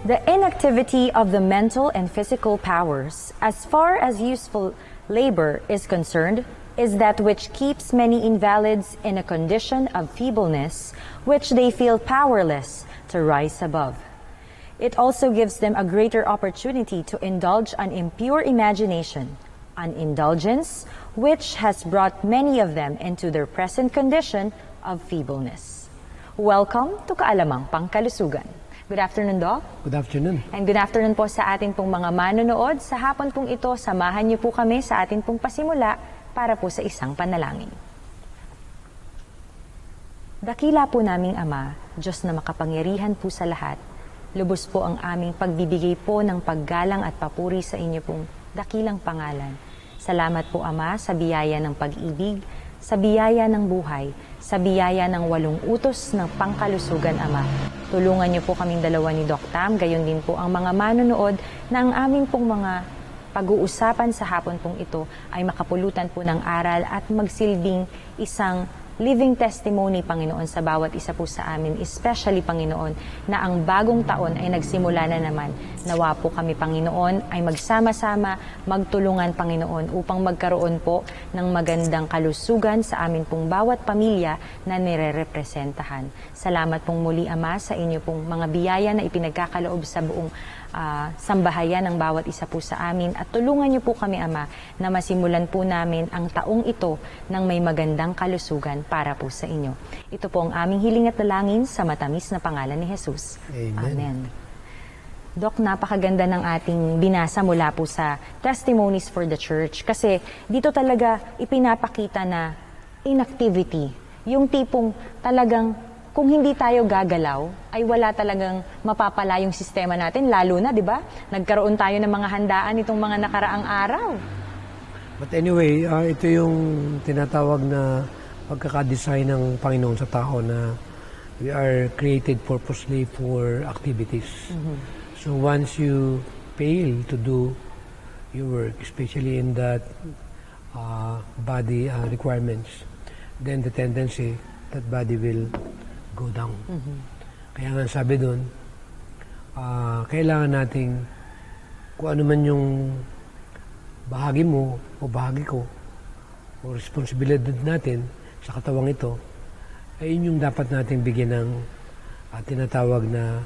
The inactivity of the mental and physical powers, as far as useful labor is concerned, is that which keeps many invalids in a condition of feebleness, which they feel powerless to rise above. It also gives them a greater opportunity to indulge an impure imagination, an indulgence which has brought many of them into their present condition of feebleness. Welcome to Kaalamang Pangkalusugan. Good afternoon, Doc. Good afternoon. And good afternoon po sa atin pong mga manonood. Sa hapon pong ito, samahan niyo po kami sa atin pong pasimula para po sa isang panalangin. Dakila po naming Ama, Diyos na makapangyarihan po sa lahat, lubos po ang aming pagbibigay po ng paggalang at papuri sa inyo pong dakilang pangalan. Salamat po Ama sa biyaya ng pag-ibig, sa biyaya ng buhay, sa biyaya ng 8 utos ng pangkalusugan, Ama. Tulungan niyo po kaming dalawa ni Doc Tam, gayon din po ang mga manonood na ang aming pong mga pag-uusapan sa hapon pong ito ay makapulutan po ng aral at magsilbing isang living testimony, Panginoon, sa bawat isa po sa amin, especially, Panginoon, na ang bagong taon ay nagsimula na naman. Nawa po kami, Panginoon, ay magsama-sama, magtulungan, Panginoon, upang magkaroon po ng magandang kalusugan sa amin pong bawat pamilya na nire-representahan. Salamat pong muli, Ama, sa inyo pong mga biyaya na ipinagkakaloob sa buong sambahayan ng bawat isa po sa amin, at tulungan niyo po kami, Ama, na masimulan po namin ang taong ito ng may magandang kalusugan para po sa inyo. Ito po ang aming hiling at dalangin sa matamis na pangalan ni Jesus. Amen. Amen. Doc, napakaganda ng ating binasa mula po sa Testimonies for the Church, kasi dito talaga ipinapakita na inactivity, yung tipong talagang kung hindi tayo gagalaw, ay wala talagang mapapala yung sistema natin, lalo na, di ba? Nagkaroon tayo ng mga handaan itong mga nakaraang araw. But anyway, ito yung tinatawag na pagkakadesign ng Panginoon sa tao na we are created purposely for activities. Mm-hmm. So once you fail to do your work, especially in that body requirements, then the tendency that body will go down. Mm-hmm. Kaya nga sabi doon, kailangan nating kung ano man yung bahagi mo o bahagi ko o responsibilidad natin sa katawang ito, ay yun yung dapat nating bigyan ng tinatawag na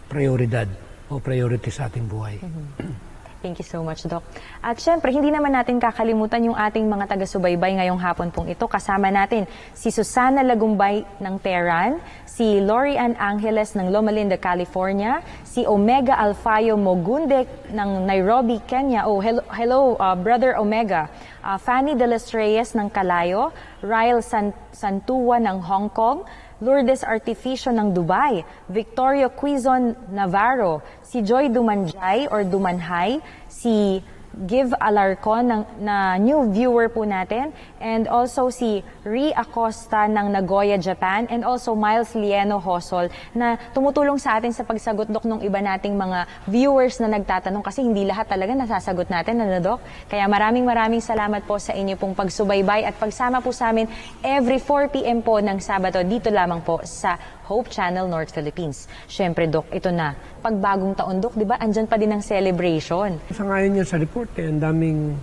prioridad o priority sa ating buhay. Mm-hmm. Thank you so much, Doc. At syempre, hindi naman natin kakalimutan yung ating mga taga-subaybay ngayong hapon pong ito. Kasama natin si Susana Lagumbay ng Tehran, si Lori Ann Angeles ng Loma Linda, California, si Omega Alfayo Mogunde ng Nairobi, Kenya. Oh, hello, Brother Omega. Fanny De Los Reyes ng Calayo, Ryle Santua ng Hong Kong, Lourdes Artificio ng Dubai, Victorio Quizon Navarro, si Joy Dumanjay or Dumanhay, si Give Alarcon na new viewer po natin, and also si Ri Acosta ng Nagoya, Japan, and also Miles Lieno Hosol na tumutulong sa atin sa pagsagot, Dok, ng iba nating mga viewers na nagtatanong, kasi hindi lahat talaga nasasagot natin, ano, Dok? Kaya maraming salamat po sa inyo pong pagsubaybay at pagsama po sa amin every 4 p.m. po ng Sabado dito lamang po sa Hope Channel North Philippines. Syempre, Dok, ito na, pagbagong taon, Dok, di ba? Andyan pa din ang celebration. Sa ngayon yun sa report, ang daming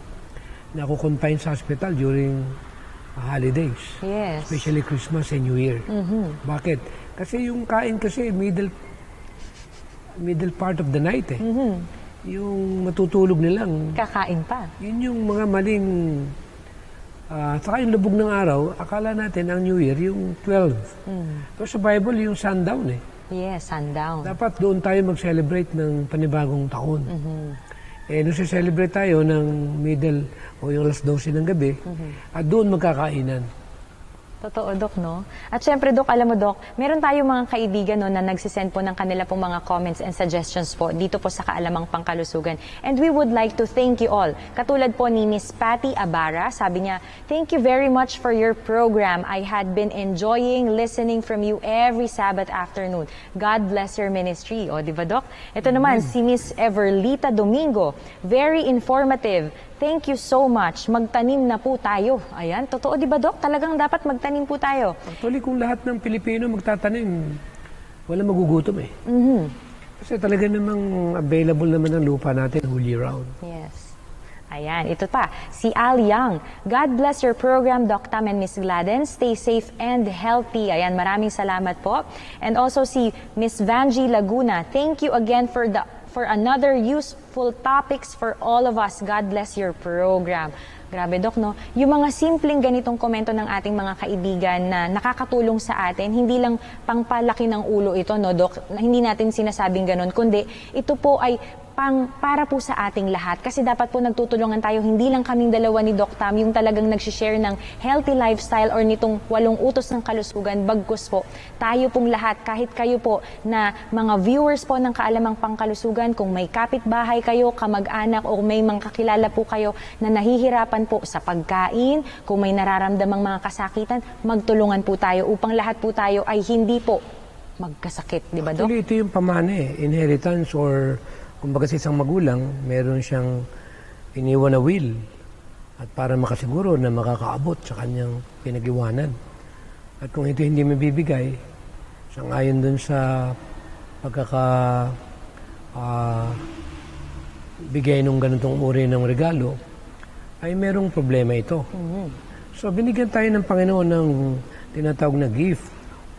nakukonfine sa hospital during holidays. Yes. Especially Christmas and New Year. Mm-hmm. Bakit? Kasi yung kain kasi middle part of the night eh. Mm-hmm. Yung matutulog nilang kakain pa. Yun yung mga maling saka yung lubog ng araw, akala natin ang New Year yung 12. Pero sa Bible yung sundown eh. Yes, sundown. Dapat doon tayo mag-celebrate ng panibagong taon. Mm-hmm. Nung celebrate tayo ng middle o yung alas 12 ng gabi, at doon magkakainan. Totoo, Dok, no? At syempre, Dok, alam mo, Dok, meron tayong mga kaibigan no, na nagsisend po ng kanila pong mga comments and suggestions po dito po sa Kaalamang Pangkalusugan. And we would like to thank you all. Katulad po ni Miss Patty Abara, sabi niya, "Thank you very much for your program. I had been enjoying listening from you every Sabbath afternoon. God bless your ministry." O, di ba, Dok? Ito naman, si Miss Everlita Domingo, very informative. Thank you so much. Magtanim na po tayo. Ayan, totoo, di ba, Dok? Talagang dapat magtanim po tayo. Actually, kung lahat ng Pilipino magtatanim, wala magugutom eh. Mm-hmm. Kasi talaga namang available naman ang lupa natin whole year round. Yes. Ayan, ito pa. Si Al Young. God bless your program, Doc Tam and Miss Gladden. Stay safe and healthy. Ayan, maraming salamat po. And also si Miss Vanji Laguna. Thank you again for another useful topics for all of us. God bless your program. Grabe, Doc, no? Yung mga simpleng ganitong komento ng ating mga kaibigan na nakakatulong sa atin, hindi lang pangpalaki ng ulo ito, no, Doc? Hindi natin sinasabing ganun, kundi ito po ay para po sa ating lahat. Kasi dapat po nagtutulungan tayo, hindi lang kaming dalawa ni Doc Tam, yung talagang nagsishare ng healthy lifestyle or nitong 8 utos ng kalusugan, bagkus po. Tayo pong lahat, kahit kayo po na mga viewers po ng Kaalamang Pangkalusugan, kung may kapitbahay kayo, kamag-anak, o may mga kakilala po kayo na nahihirapan po sa pagkain, kung may nararamdamang mga kasakitan, magtulungan po tayo upang lahat po tayo ay hindi po magkasakit, di ba, Doc? Actually, ito yung pamana inheritance or kumbaga sa isang magulang, meron siyang iniwan na will at para makasiguro na makakaabot sa kanyang pinag-iwanan. At kung ito hindi mabibigay, sangayon dun sa bigay ng ganitong uri ng regalo, ay merong problema ito. So binigyan tayo ng Panginoon ng tinatawag na gift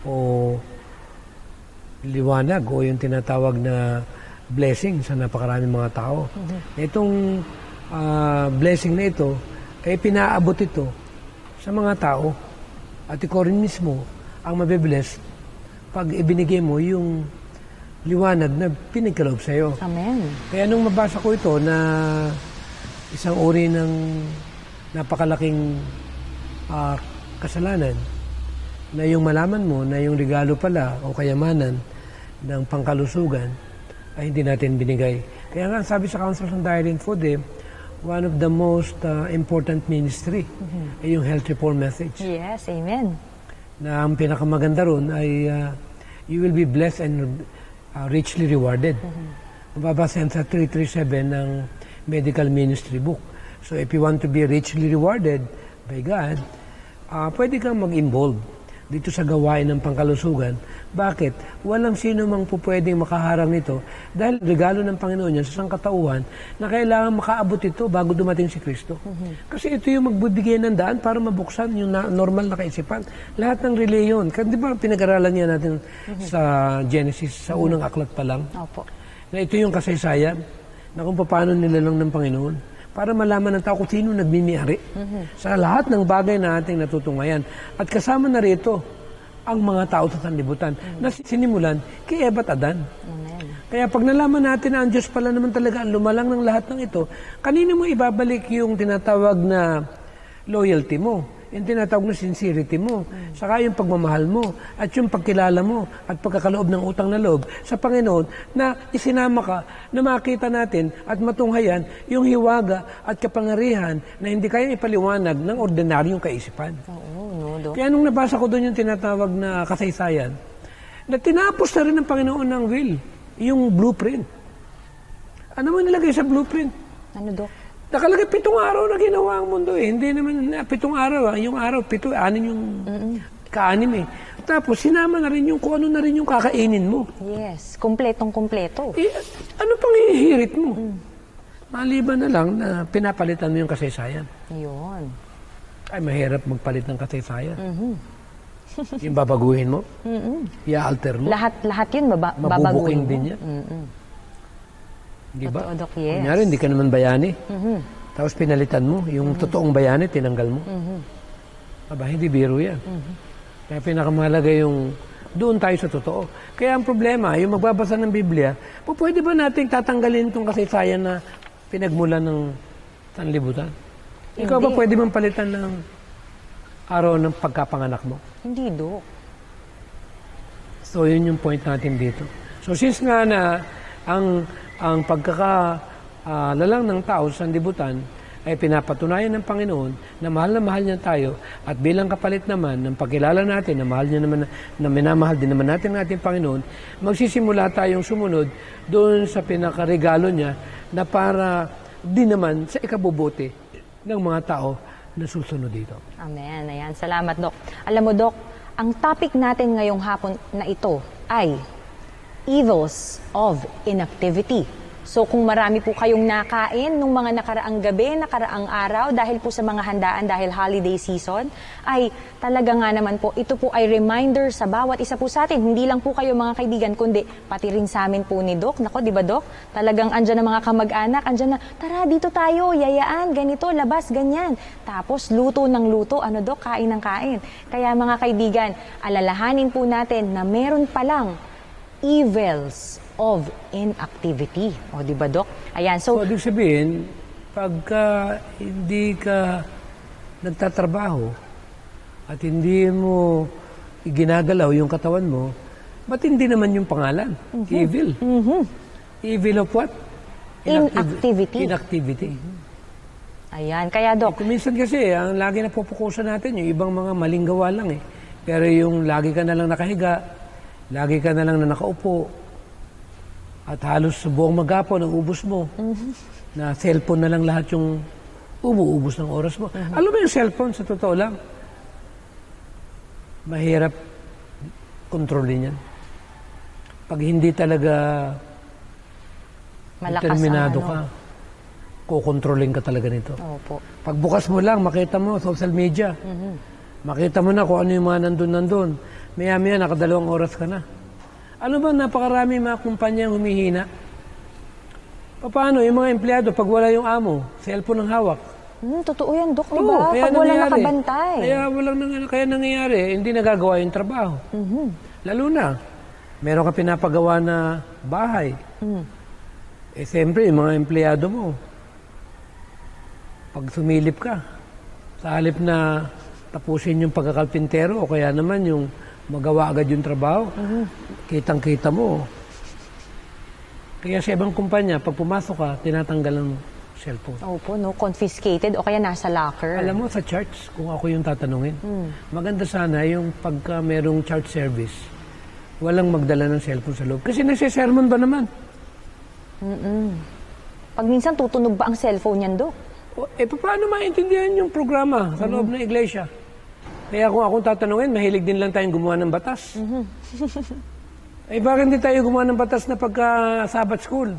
o liwanag o yung tinatawag na blessing sa napakaraming mga tao. Itong blessing na ito ay pinaabot ito sa mga tao at ikaw rin mismo ang mabibless pag ibinigay mo yung liwanag na pinagkaloob sa iyo. Amen. Kaya nung mabasa ko ito na isang uri ng napakalaking kasalanan na yung malaman mo na yung regalo pala o kayamanan ng pangkalusugan ay hindi natin binigay. Kaya nga sabi sa Council on Diet and Food, one of the most important ministry ay yung health report message. Yes, amen. Na ang pinakamaganda ron ay you will be blessed and richly rewarded. Mababasa yan sa 337 ng Medical Ministry Book. So if you want to be richly rewarded by God, pwede kang mag-involve dito sa gawain ng pangkalusugan. Bakit? Walang sino mang pwedeng makaharang nito dahil regalo ng Panginoon yan sa sangkatauhan na kailangan makaabot ito bago dumating si Kristo. Kasi ito yung magbibigay ng daan para mabuksan yung normal na kaisipan. Lahat ng reliyon. Di ba pinag-aralan niya natin sa Genesis, sa unang aklat pa lang? Opo. Na ito yung kasaysayan na kung paano nilalang ng Panginoon para malaman ng tao kung sino nagmimiyari sa lahat ng bagay na ating natutungayan. At kasama na rito ang mga tao sa sanlibutan na sinimulan kay Eva at Adan. Amen. Kaya pag nalaman natin na ang Diyos pala naman talaga ang lumalang ng lahat ng ito, kanino mo ibabalik yung tinatawag na loyalty mo, yung tinatawag na sincerity mo, saka yung pagmamahal mo, at yung pagkilala mo, at pagkakaloob ng utang na loob sa Panginoon na isinama ka na makita natin at matunghayan yung hiwaga at kapangyarihan na hindi kayang ipaliwanag ng ordinaryong kaisipan. Oo, no, Doc. Kaya nung nabasa ko doon yung tinatawag na kasaysayan, na tinapos na rin ng Panginoon ng will, yung blueprint. Ano mo nilagay sa blueprint? Ano, Doc? Nakalagay 7 araw na ginawa ang mundo eh. Hindi naman 7 araw. Yung araw, 7, 6 yung ka-anim eh. Tapos sinama na rin yung kung ano na rin yung kakainin mo. Yes, kumpletong-kumpleto. Eh, ano pang ihihirit mo? Maliban na lang na pinapalitan mo yung kasaysayan. Yun. Ay, mahirap magpalit ng kasaysayan. Yung babaguhin mo, i-alter mo. Lahat yun Mabubuking babaguhin mo. din yan. Di ba? Totoo, Doc, yes. Kunyari, hindi ka naman bayani. Tapos pinalitan mo, yung totoong bayani, tinanggal mo. Aba, hindi biro yan. Kaya pinakamahalaga yung doon tayo sa totoo. Kaya ang problema, yung magbabasa ng Biblia, pwede ba nating tatanggalin itong kasaysayan na pinagmulan ng sanlibutan? Ikaw ba pwede bang palitan ng araw ng pagkapanganak mo? Hindi, Doc. So, yun yung point natin dito. So, since nga na ang pagkakalalang ng tao sa sanlibutan ay pinapatunayan ng Panginoon na mahal niya tayo at bilang kapalit naman ng pagkilala natin na mahal niya naman na minamahal din naman natin ng ating Panginoon, magsisimula tayong sumunod doon sa pinakaregalo niya na para din naman sa ikabubuti ng mga tao na susunod dito. Amen. Ayan. Salamat, Doc. Alam mo, Doc, ang topic natin ngayong hapon na ito ay evils of inactivity. So kung marami po kayong nakain nung mga nakaraang gabi, nakaraang araw, dahil po sa mga handaan, dahil holiday season, ay talaga nga naman po, ito po ay reminder sa bawat isa po sa atin. Hindi lang po kayo mga kaibigan, kundi pati rin sa amin po ni Doc. Nako, di ba Doc? Talagang andyan na mga kamag-anak, andyan na, tara dito tayo, yayaan, ganito, labas, ganyan. Tapos luto ng luto, ano Doc, kain ng kain. Kaya mga kaibigan, alalahanin po natin na meron palang evils of inactivity. O, di ba, Doc? Ayan, So, so, ibig sabihin, pagka hindi ka nagtatrabaho at hindi mo ginagalaw yung katawan mo, ba't hindi naman yung pangalan? Evil. Evil of what? Inactivity. Inactivity. ayan. Kaya, Doc, Kung minsan kasi, ang lagi na pupukusan natin, yung ibang mga maling gawa lang eh. Pero yung lagi ka na lang nakahiga, lagi ka na lang na nakaupo, at halos buong maghapon ang ubos mo, na cellphone na lang lahat yung umuubos ng oras mo. Alam mo yung cellphone, sa totoo lang, mahirap kontrolin yan. Pag hindi talaga malakas determinado ang ka, kukontrolin ka talaga nito. Opo. Pagbukas mo lang, makita mo social media. Makita mo na kung ano yung mga nandun. Maya-maya, nakadalawang oras ka na. Ano ba, napakarami mga kumpanyang humihina? Paano, yung mga empleyado, pag wala yung amo, cellphone ang hawak. Totoo yan, Doc, di Oo, ba? kaya Pag walang nangyayari. nakabantay. Kaya nangyayari, hindi nagagawa yung trabaho. Lalo na, meron ka pinapagawa na bahay. Eh, siyempre, yung mga empleyado mo, pag sumilip ka, sa halip na tapusin yung pagkakalpintero o kaya naman yung magawa agad yung trabaho, kitang-kita mo. Kaya sa ibang kumpanya, pag pumasok ka, tinatanggal ang cellphone. Opo, no? Confiscated o kaya nasa locker. Alam mo, sa charts, kung ako yung tatanungin, maganda sana yung pagka merong chart service, walang magdala ng cellphone sa loob. Kasi nagsisermon ba naman? Pag minsan tutunog ba ang cellphone yan, Doc? Paano maintindihan yung programa sa loob ng iglesia? Kaya kung akong tatanungin, mahilig din lang tayong gumawa ng batas. Bakit hindi tayo gumawa ng batas na pagka Sabbath school?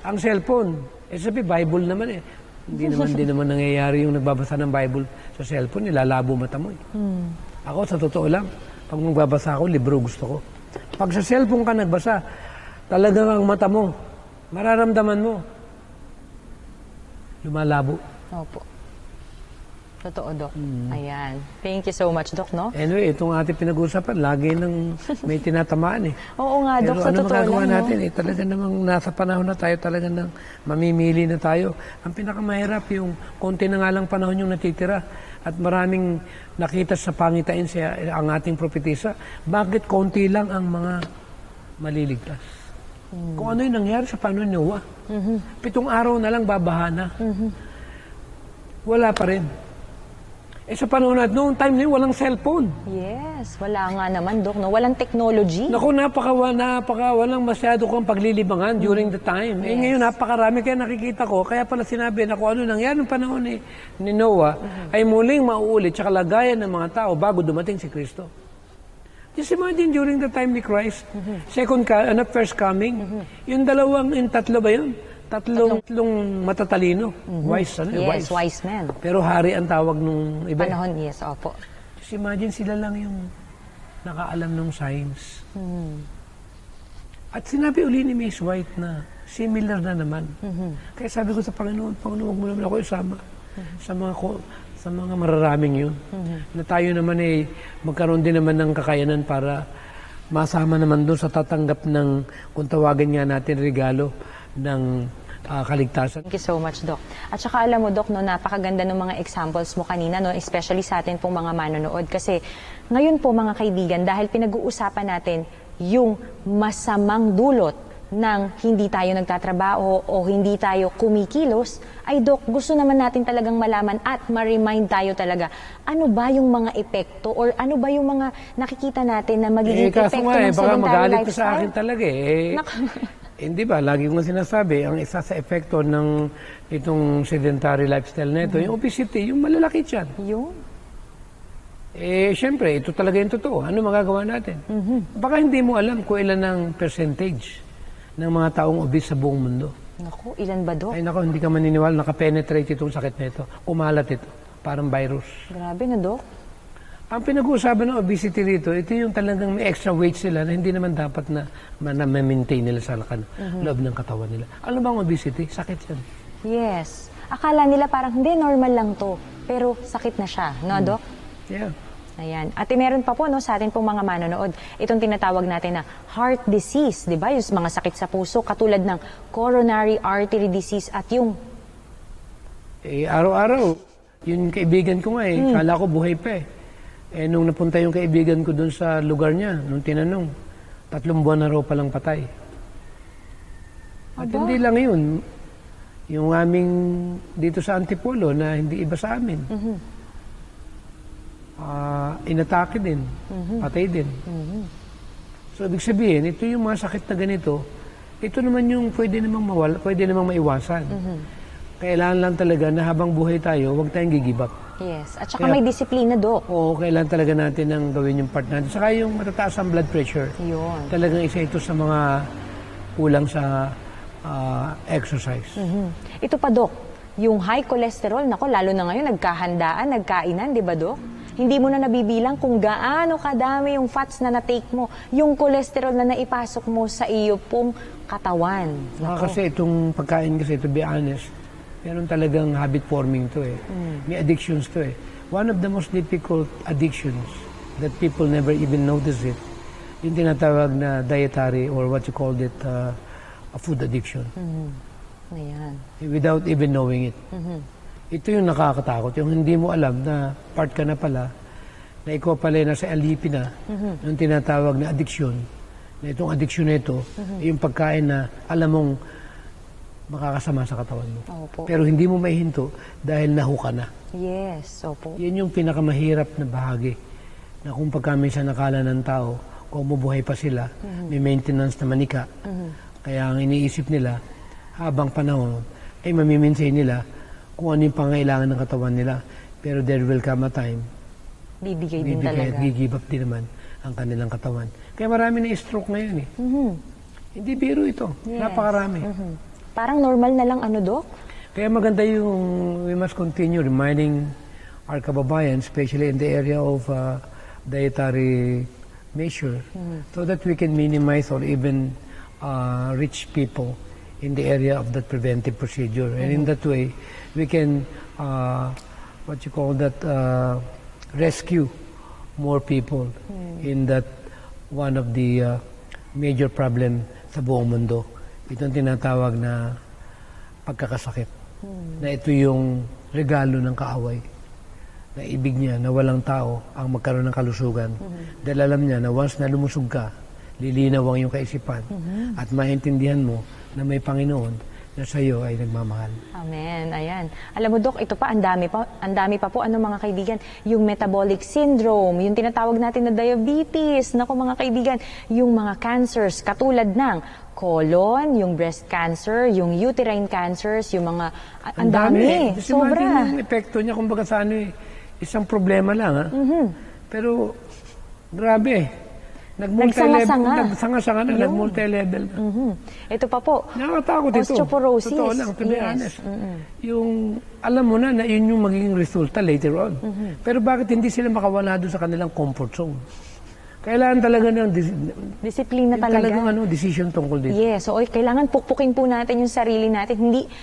Ang cellphone. Sabi, Bible naman eh. Hindi naman nangyayari yung nagbabasa ng Bible sa cellphone, nilalabo mata mo eh. Ako, sa totoo lang, pag magbabasa ako, libro gusto ko. Pag sa cellphone ka nagbasa, talagang ang mata mo, mararamdaman mo, lumalabo. Opo. Totoo, Doc. Ayan. Thank you so much, Doc, no? Anyway, itong ating pinag-uusapan, lagi nang may tinatamaan eh. Oo nga, Doc, Pero sa ano totoo magagawa lang, natin no? eh, talaga namang nasa panahon na tayo, talaga nang mamimili na tayo. Ang pinakamahirap yung konti na nga lang panahon yung natitira at maraming nakita sa pangitain siya ang ating propetisa. Bakit konti lang ang mga maliligtas? Kung ano yung nangyari sa panahon ni Noah. 7 araw na lang babahana. Wala pa rin. Sa panahon natin, noong time na yun, walang cellphone. Yes, wala nga naman, Doc, no? Walang technology. Naku, walang masyado kang paglilibangan during the time. Yes. Ngayon, napakarami. Kaya nakikita ko, kaya pala sinabi na kung ano nangyari ng panahon ni Noah, ay muling mauulit sa kalagayan ng mga tao bago dumating si Kristo. Just imagine during the time ni Christ, first coming, yung tatlo ba yun? Tatlong matatalino. Wise, Yes, wise men. Pero hari ang tawag nung iba. Panahon, yes, opo. Just imagine sila lang yung nakaalam ng science. At sinabi uli ni Miss White na similar na naman. Kaya sabi ko sa Panginoon, huwag mo naman ako isama sa mga mararaming yun. Na tayo naman magkaroon din naman ng kakayanan para masama naman doon sa tatanggap ng, kung tawagin nga natin, regalo ng kaligtasan. Thank you so much, Doc. At saka alam mo, Doc, no, napakaganda ng mga examples mo kanina, no, especially sa atin pong mga manonood. Kasi ngayon po, mga kaibigan, dahil pinag-uusapan natin yung masamang dulot ng hindi tayo nagtatrabaho o hindi tayo kumikilos, ay Doc, gusto naman natin talagang malaman at ma-remind tayo talaga, ano ba yung mga epekto or ano ba yung mga nakikita natin na magiging epekto ng baka sedentary magalit ka sa lifestyle? akin talaga eh. Hindi ba, lagi kong sinasabi, ang isa sa epekto ng itong sedentary lifestyle na ito, yung obesity, yung malalaki tiyan. Yun. Siyempre, ito talaga yung totoo. Ano magagawa natin? Baka hindi mo alam kung ilan ang percentage ng mga taong obese sa buong mundo. Naku, ilan ba, Dok? Ay nako, hindi ka maniniwala, nakapenetrate itong sakit na ito. Umalat ito, parang virus. Grabe na, Dok. Ang pinag-uusapan ng obesity rito, ito yung talagang may extra weight sila na hindi naman dapat na ma-maintain nila sa loob ng katawan nila. Alam ba ang obesity? Sakit yan. Yes. Akala nila parang, hindi, normal lang to. Pero sakit na siya, no, Dok? Yeah. Ayan. At meron pa po no, sa atin pong mga manonood, itong tinatawag natin na heart disease, di ba? Yung mga sakit sa puso, katulad ng coronary artery disease at yung... Araw-araw, yung kaibigan ko nga kala ko buhay pa nung napunta yung kaibigan ko dun sa lugar niya, nung tinanong, 3 buwan na raw palang patay. At Aba. hindi lang yun, yung aming dito sa Antipolo na hindi iba sa amin. Inatake din, patay din. So, ibig sabihin, ito yung mga sakit na ganito, ito naman yung pwede namang mawala, pwede namang maiwasan. Kailangan lang talaga na habang buhay tayo, huwag tayong gigibap. Yes. At saka may disiplina, Dok. Oo, kailangan talaga natin ang gawin yung part natin. Saka yung matataas ang blood pressure. Yun. Talagang isa ito sa mga kulang sa exercise. Ito pa, Dok, yung high cholesterol, nako, lalo na ngayon, nagkahandaan, nagkainan, di ba, Dok? Hindi mo na nabibilang kung gaano kadami yung fats na na-take mo, yung cholesterol na naipasok mo sa iyo pong katawan. Kasi itong pagkain kasi, to be honest, meron talagang habit forming to May addictions to One of the most difficult addictions that people never even notice it, yung tinatawag na dietary or what you called it, a food addiction. Ayan. Without even knowing it. Ito yung nakakatakot, yung hindi mo alam na part ka na pala, na ikaw pala na sa LDP na, yung tinatawag na addiction, na itong addiction na ito, yung pagkain na alam mong makakasama sa katawan mo. Opo. Pero hindi mo maihinto dahil nahuka na. Yes, opo. Yan yung pinakamahirap na bahagi, na kung pagka minsan nakala ng tao, kung mabuhay pa sila, may maintenance na manika, kaya ang iniisip nila, habang panahon, ay mamiminsay nila kung ano yung pangailangan ng katawan nila. Pero there will come a time, Bibigay din talaga. gigib up din naman ang kanilang katawan. Kaya marami na stroke ngayon Hindi biro ito. Yes. Napakarami. Parang normal na lang ano, Dok? Kaya maganda yung we must continue reminding our kababayan, especially in the area of dietary measure, so that we can minimize or even reach people in the area of that preventive procedure. And in that way, we can, what you call that, rescue more people in that one of the major problem sa buong mundo. Itong tinatawag na pagkakasakit. Na ito yung regalo ng kaaway. Na ibig niya na walang tao ang magkaroon ng kalusugan. Dahil alam niya na once na lumusog ka, lilinaw ang iyong kaisipan at maintindihan mo na may Panginoon na sa iyo ay nagmamahal. Amen. Ayan. Alam mo, Dok, ito pa, ang dami pa po, ano mga kaibigan, yung metabolic syndrome, yung tinatawag natin na diabetes, naku mga kaibigan, yung mga cancers, katulad ng colon, yung breast cancer, yung uterine cancers, yung mga, ang dami. Sobra. Yung epekto niya, kumbaga sa ano isang problema lang, Pero, grabe Nagsanga-sanga na, nag-multi-level na. Ito pa po, nakakatakot ito. osteoporosis. Totoo lang, to be honest. Yung, alam mo na yun yung magiging resulta later on. Pero bakit hindi sila makawala doon sa kanilang comfort zone? Kailangan talaga ng disiplina talaga. Talagang decision tungkol dito. Yes, so kailangan pukpukin po natin yung sarili natin.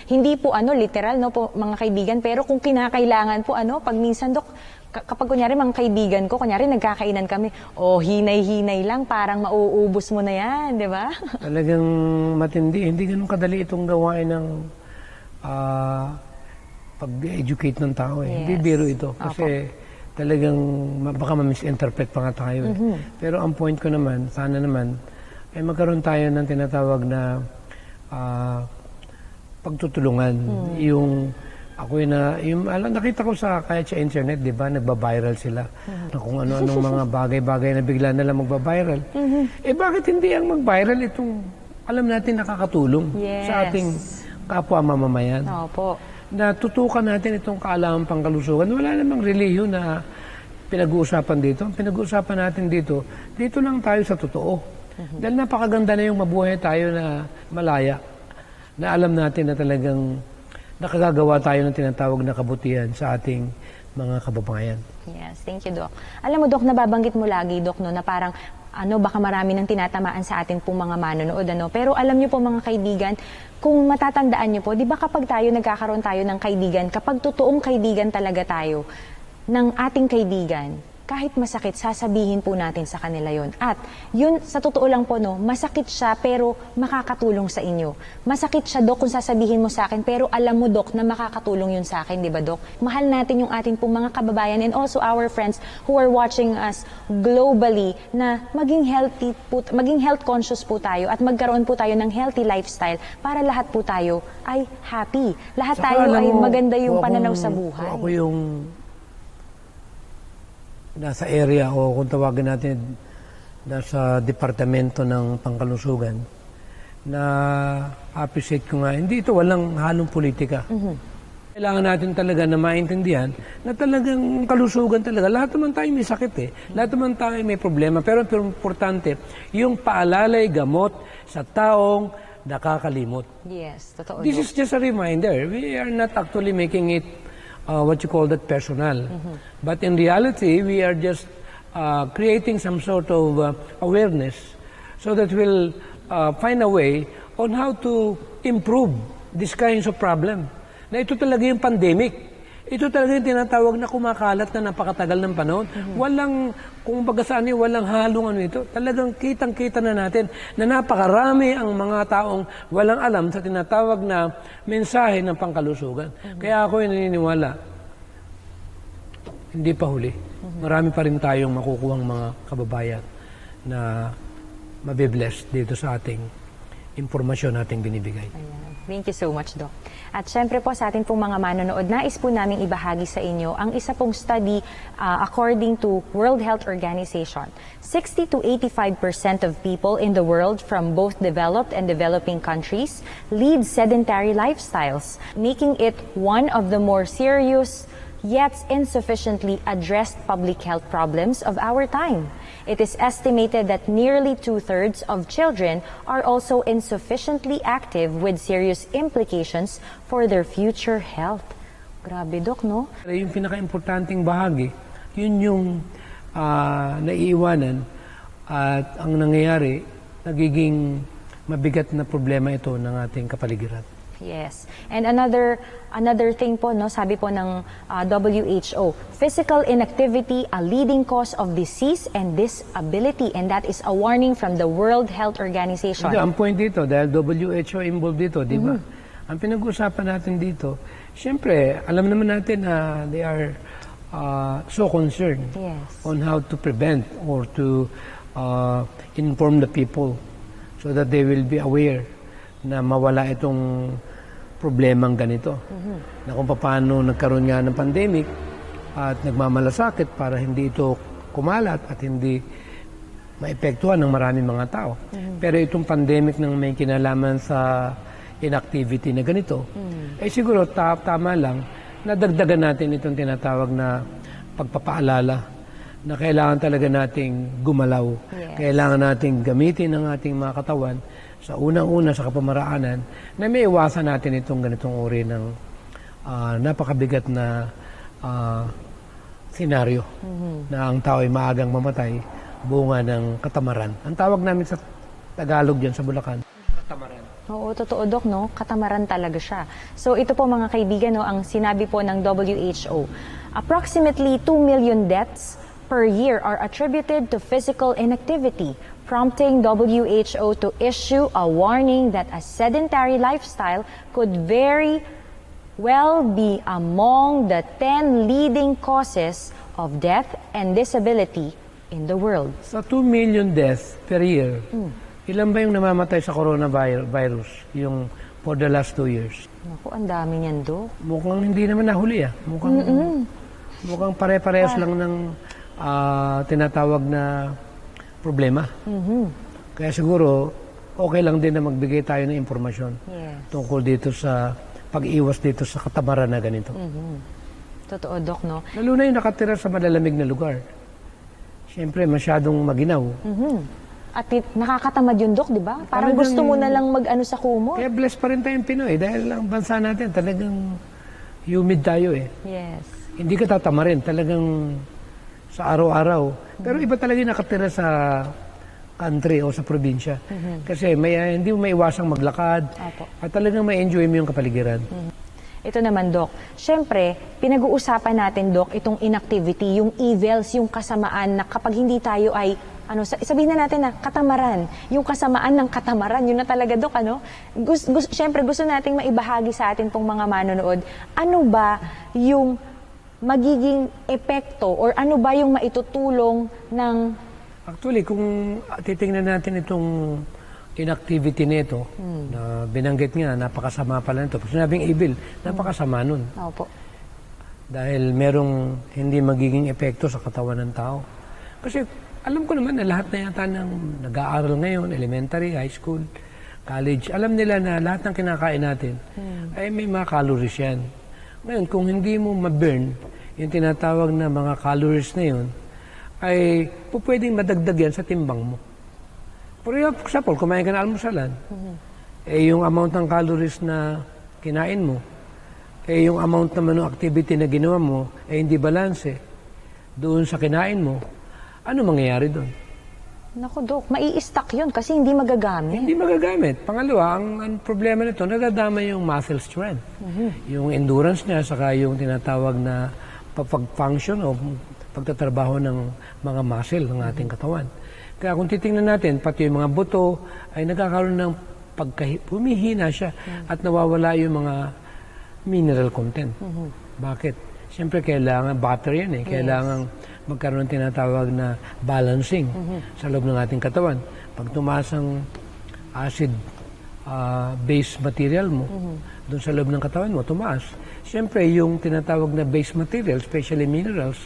Hindi po literal no po mga kaibigan, pero kung kinakailangan po pag minsan, Dok, kapag kunyari mga kaibigan ko, kunyari nagkakainan kami, hinay-hinay lang, parang mauubos mo na yan, di ba? Talagang matindi. Hindi ganun kadali itong gawain ng pag-educate ng tao. Yes. Hindi biro ito. Kasi talagang baka ma-misinterpret pa nga tayo. Pero ang point ko naman, sana naman, ay magkaroon tayo ng tinatawag na pagtutulungan. Yung nakita ko kahit sa internet, di ba, nagba-viral sila. Na kung ano-anong mga bagay-bagay na bigla na lang magba-viral. Bakit hindi ang mag-viral itong, alam natin, nakakatulong sa ating kapwa mamamayan. Opo. Na tutukan natin itong kaalaman pangkalusugan. Wala namang relihiyon na pinag-uusapan dito? Ang pinag-uusapan natin dito, dito lang tayo sa totoo. Dahil napakaganda na yung mabuhay tayo na malaya, na alam natin na talagang nakagagawa tayo ng tinatawag na kabutihan sa ating mga kababayan. Yes, thank you, Doc. Alam mo, Doc, nababanggit mo lagi, Doc, no, na parang baka marami nang tinatamaan sa atin pong mga manonood, pero alam niyo po, mga kaibigan, kung matatandaan niyo po, di ba kapag nagkakaroon tayo ng kaibigan, kapag totoong kaibigan talaga tayo ng ating kaibigan, kahit masakit, sasabihin po natin sa kanila yon. At yun, sa totoo lang po, masakit siya pero makakatulong sa inyo. Masakit siya, Dok, kung sasabihin mo sa akin, pero alam mo, Dok, na makakatulong yun sa akin, di ba, Dok? Mahal natin yung ating pong mga kababayan and also our friends who are watching us globally na maging healthy po, maging health conscious po tayo at magkaroon po tayo ng healthy lifestyle para lahat po tayo ay happy. Lahat Saka, tayo ay mo, maganda yung kung pananaw sa buhay. Kung ako yung nasa area o kung tawagin natin nasa departamento ng pangkalusugan, na appreciate ko nga, hindi ito walang halong politika. Kailangan natin talaga na maintindihan na talagang kalusugan talaga. Lahat naman tayo may sakit eh. Lahat naman tayo may problema. Pero importante, yung paalalay gamot sa taong nakakalimot. Yes, totoo. This is just a reminder. We are not actually making it what you call that personal. But in reality, we are just creating some sort of awareness so that we'll find a way on how to improve these kinds of problem. Na ito talaga yung pandemic. Ito talaga yung tinatawag na kumakalat na napakatagal ng panahon. Walang, kung baga saan walang halong ito. Talagang kitang-kita na natin na napakarami ang mga taong walang alam sa tinatawag na mensahe ng pangkalusugan. Kaya ako yung naniniwala, hindi pa huli. Marami pa rin tayong makukuhang mga kababayan na mabibless dito sa ating impormasyon nating binibigay. Ayan. Thank you so much, Doc. At syempre po sa ating pong mga manonood, nais po namin ibahagi sa inyo ang isa pong study according to World Health Organization. 60 to 85% of people in the world from both developed and developing countries lead sedentary lifestyles, making it one of the more serious yet insufficiently addressed public health problems of our time. It is estimated that nearly 2/3 of children are also insufficiently active with serious implications for their future health. Grabe, Dok, no? Yung pinaka-importanting bahagi, yun yung naiiwanan at ang nangyayari, nagiging mabigat na problema ito ng ating kapaligiran. Yes. And another thing po, no, sabi po ng WHO, physical inactivity a leading cause of disease and disability, and that is a warning from the World Health Organization. Ang point dito, dahil WHO involved dito, di ba? Ang pinag-usapan natin dito, siyempre, alam naman natin na they are so concerned on how to prevent or to inform the people so that they will be aware na mawala itong problemang ganito. Na kung paano nagkaroon nga ng pandemic at nagmamalasakit para hindi ito kumalat at hindi maepektuhan ng maraming mga tao. Pero itong pandemic nang may kinalaman sa inactivity na ganito, eh siguro tama lang na dagdagan natin itong tinatawag na pagpapaalala na kailangan talaga nating gumalaw. Kailangan nating gamitin ang ating mga katawan sa unang-una sa kapamaraanan na may iwasan natin itong ganitong uri ng napakabigat na senaryo na ang tao ay maagang mamatay bunga ng katamaran. Ang tawag namin sa Tagalog dyan sa Bulacan, katamaran. Oo, totoo, Dok, no? Katamaran talaga siya. So ito po, mga kaibigan, no, ang sinabi po ng WHO, approximately 2 million deaths per year are attributed to physical inactivity, prompting WHO to issue a warning that a sedentary lifestyle could very well be among the 10 leading causes of death and disability in the world. Sa 2 million deaths per year, ilan ba yung namamatay sa coronavirus yung for the last 2 years? Naku, ang dami niyan, Dok. Mukhang hindi naman nahuli Mukhang pare-parehas lang ng tinatawag na problema. Kaya siguro, okay lang din na magbigay tayo ng impormasyon tungkol dito sa pag-iwas dito sa katamaran na ganito. Totoo, Dok, no? Lalo na yung nakatira sa malalamig na lugar. Siyempre, masyadong maginaw. At nakakatamad yun, Dok, di ba? Parang Talagang- gusto mo na lang mag-ano sa kumot. Kaya blessed pa rin tayong Pinoy dahil ang bansa natin talagang humid tayo eh. Yes. Hindi ka tatamarin, talagang sa araw-araw. Pero iba talaga yung nakatira sa country o sa probinsya. Kasi hindi mo maiwasang maglakad Opo. at talagang may enjoy mo yung kapaligiran. Ito naman, Dok. Siyempre, pinag-uusapan natin, Dok, itong inactivity, yung evils, yung kasamaan na kapag hindi tayo ay, sabihin na natin na katamaran. Yung kasamaan ng katamaran, yun na talaga, Dok, ano? Siyempre, gusto nating maibahagi sa atin pong mga manonood. Ano ba yung magiging epekto or ano ba yung maitutulong ng... Actually, kung titingnan natin itong inactivity nito, na binanggit nga, napakasama pala nito. Pag sinabing evil, napakasama nun. Opo. Dahil merong hindi magiging epekto sa katawan ng tao. Kasi alam ko naman na lahat na yata ng nag-aaral ngayon, elementary, high school, college, alam nila na lahat ng kinakain natin ay may mga calories yan. Ngayon, kung hindi mo ma-burn yung tinatawag na mga calories na yun, ay pwedeng madagdag yan sa timbang mo. For example, kumain ka na almusalan, yung amount ng calories na kinain mo, yung amount naman ng activity na ginawa mo, hindi balanse doon sa kinain mo, ano mangyayari doon? Naku, Dok, mai-stack yun kasi hindi magagamit. Hindi magagamit. Pangalawa, ang problema nito, nadadama yung muscle strength. Yung endurance niya, saka yung tinatawag na pag-function o pagtatrabaho ng mga muscle ng ating katawan. Kaya kung titingnan natin, pati yung mga buto ay nagkakaroon ng humihina siya at nawawala yung mga mineral content. Bakit? Siyempre, kailangan butter yan eh. Kailangan magkaroon ng tinatawag na balancing sa loob ng ating katawan. Pag tumaas ang acid base material mo, doon sa loob ng katawan mo, tumaas. Siyempre, yung tinatawag na base material, especially minerals,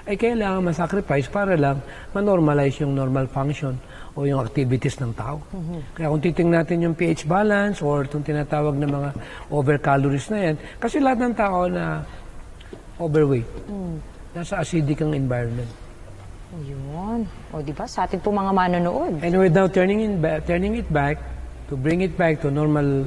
ay kailangan ma-sacrifice para lang ma-normalize yung normal function o yung activities ng tao. Kaya kung titingnan natin yung pH balance or itong tinatawag na mga over-calories na yan, kasi lahat ng tao na overweight, nasa acidic ang environment. Yun. O, di ba? Sa atin po mga manonood. And without turning it back, to bring it back to normal